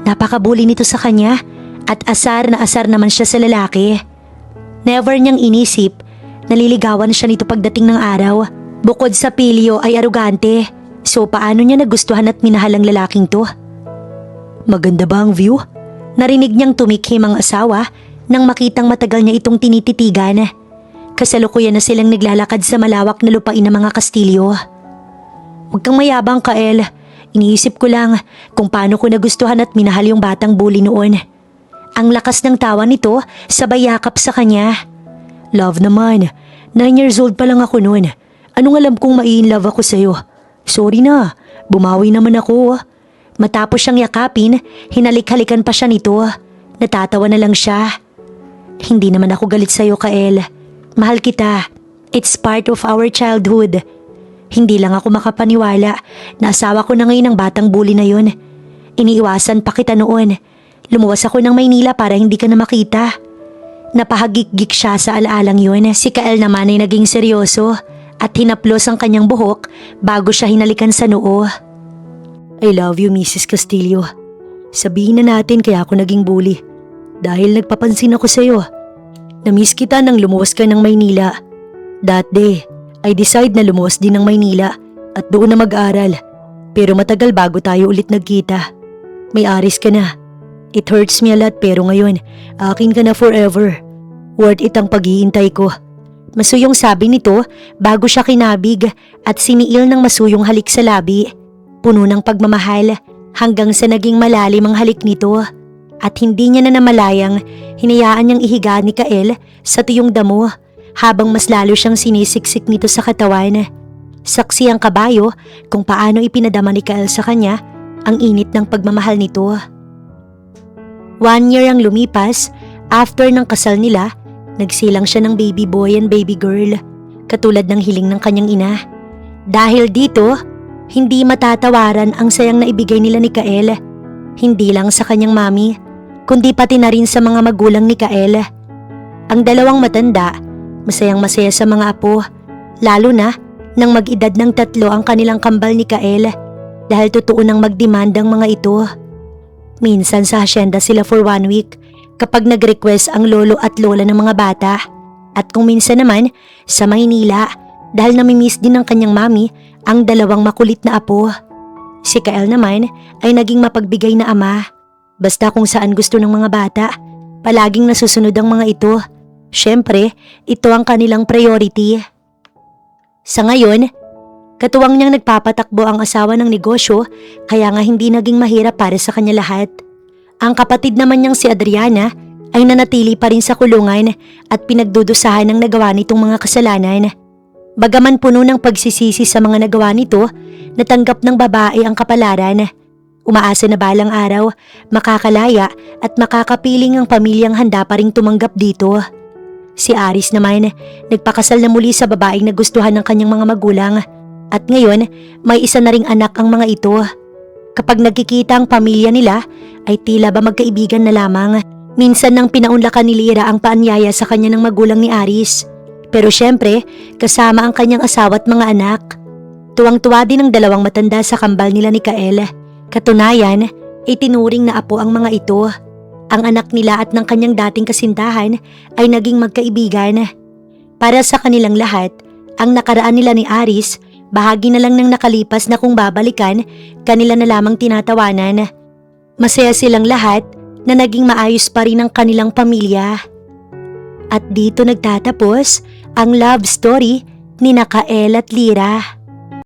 Napakabuli nito sa kanya at asar na asar naman siya sa lalaki. Never niyang inisip, naliligawan siya nito pagdating ng araw. Bukod sa pilyo ay arugante, so paano niya nagustuhan at minahal ang lalaking to? Maganda ba ang view? Narinig niyang tumikhim ang asawa nang makitang matagal niya itong tinititigan. Kasalukuyan na silang naglalakad sa malawak na lupain ng mga kastilyo. Huwag kang mayabang, Kael. Iniisip ko lang kung paano ko nagustuhan at minahal yung batang bully noon. Ang lakas ng tawa nito sabay yakap sa kanya. Love naman, 9 years old pa lang ako noon. Anong alam kong mai-in-love ako sa'yo? Sorry na, bumawi naman ako. Matapos siyang yakapin, hinalik-halikan pa siya nito. Natatawa na lang siya. Hindi naman ako galit sa'yo, Kael. Mahal kita. It's part of our childhood. Hindi lang ako makapaniwala na asawa ko na ngayon ang batang bully na yun. Iniiwasan pa kita noon. Lumuwas ako ng Maynila para hindi ka na makita. Napahagik-gik siya sa alaalang yun. Si Kael naman ay naging seryoso at hinaplos ang kanyang buhok bago siya hinalikan sa noo. I love you, Mrs. Castillo. Sabihin na natin kaya ako naging bully. Dahil nagpapansin ako sa'yo. Namiss kita nang lumuwas ka ng Maynila. That day, I decide na lumuwas din ng Maynila at doon na mag-aral. Pero matagal bago tayo ulit nagkita. May aris ka na. It hurts me a lot pero ngayon, akin ka na forever. Worth it ang paghihintay ko. Masuyong sabi nito bago siya kinabig at siniil ng masuyong halik sa labi. Puno ng pagmamahal hanggang sa naging malalim ang halik nito. At hindi niya na namalayang hinayaan niyang ihiga ni Kael sa tuyong damo habang mas lalo siyang sinisiksik nito sa katawan. Saksi ang kabayo kung paano ipinadama ni Kael sa kanya ang init ng pagmamahal nito. 1 year ang lumipas after ng kasal nila, nagsilang siya ng baby boy and baby girl, katulad ng hiling ng kanyang ina. Dahil dito, hindi matatawaran ang sayang na ibigay nila ni Kael, hindi lang sa kanyang mami, kundi pati na rin sa mga magulang ni Kael. Ang dalawang matanda, masayang masaya sa mga apo, lalo na nang mag-edad ng 3 ang kanilang kambal ni Kael, dahil totoo nang mag-demand ang mga ito. Minsan sa hasyenda sila for 1 week kapag nag-request ang lolo at lola ng mga bata. At kung minsan naman sa Maynila dahil namimiss din ng kanyang mami ang dalawang makulit na apo. Si Kael naman ay naging mapagbigay na ama. Basta kung saan gusto ng mga bata, palaging nasusunod ang mga ito. Siyempre, ito ang kanilang priority. Sa ngayon, katuwang niyang nagpapatakbo ang asawa ng negosyo kaya nga hindi naging mahirap para sa kanya lahat. Ang kapatid naman niyang si Adriana ay nanatili pa rin sa kulungan at pinagdudusahan ng nagawa nitong mga kasalanan. Bagaman puno ng pagsisisi sa mga nagawa nito, natanggap ng babae ang kapalaran. Umaasa na balang araw, makakalaya at makakapiling ang pamilyang handa pa ring tumanggap dito. Si Aris naman, nagpakasal na muli sa babaeng nagustuhan ng kanyang mga magulang. At ngayon, may isa na ring anak ang mga ito. Kapag nagkikita ang pamilya nila, ay tila ba magkaibigan na lamang. Minsan nang pinaunlakan ni Lira ang paanyaya sa kanya ng magulang ni Aris. Pero syempre, kasama ang kanyang asawa at mga anak. Tuwang-tuwa din ang dalawang matanda sa kambal nila ni Kael. Katunayan, itinuring na apo ang mga ito. Ang anak nila at ng kanyang dating kasintahan ay naging magkaibigan. Para sa kanilang lahat, ang nakaraan nila ni Aris, bahagi na lang ng nakalipas na kung babalikan, kanila na lamang tinatawanan. Masaya silang lahat na naging maayos pa rin ang kanilang pamilya. At dito nagtatapos ang love story ni Kael at Lira.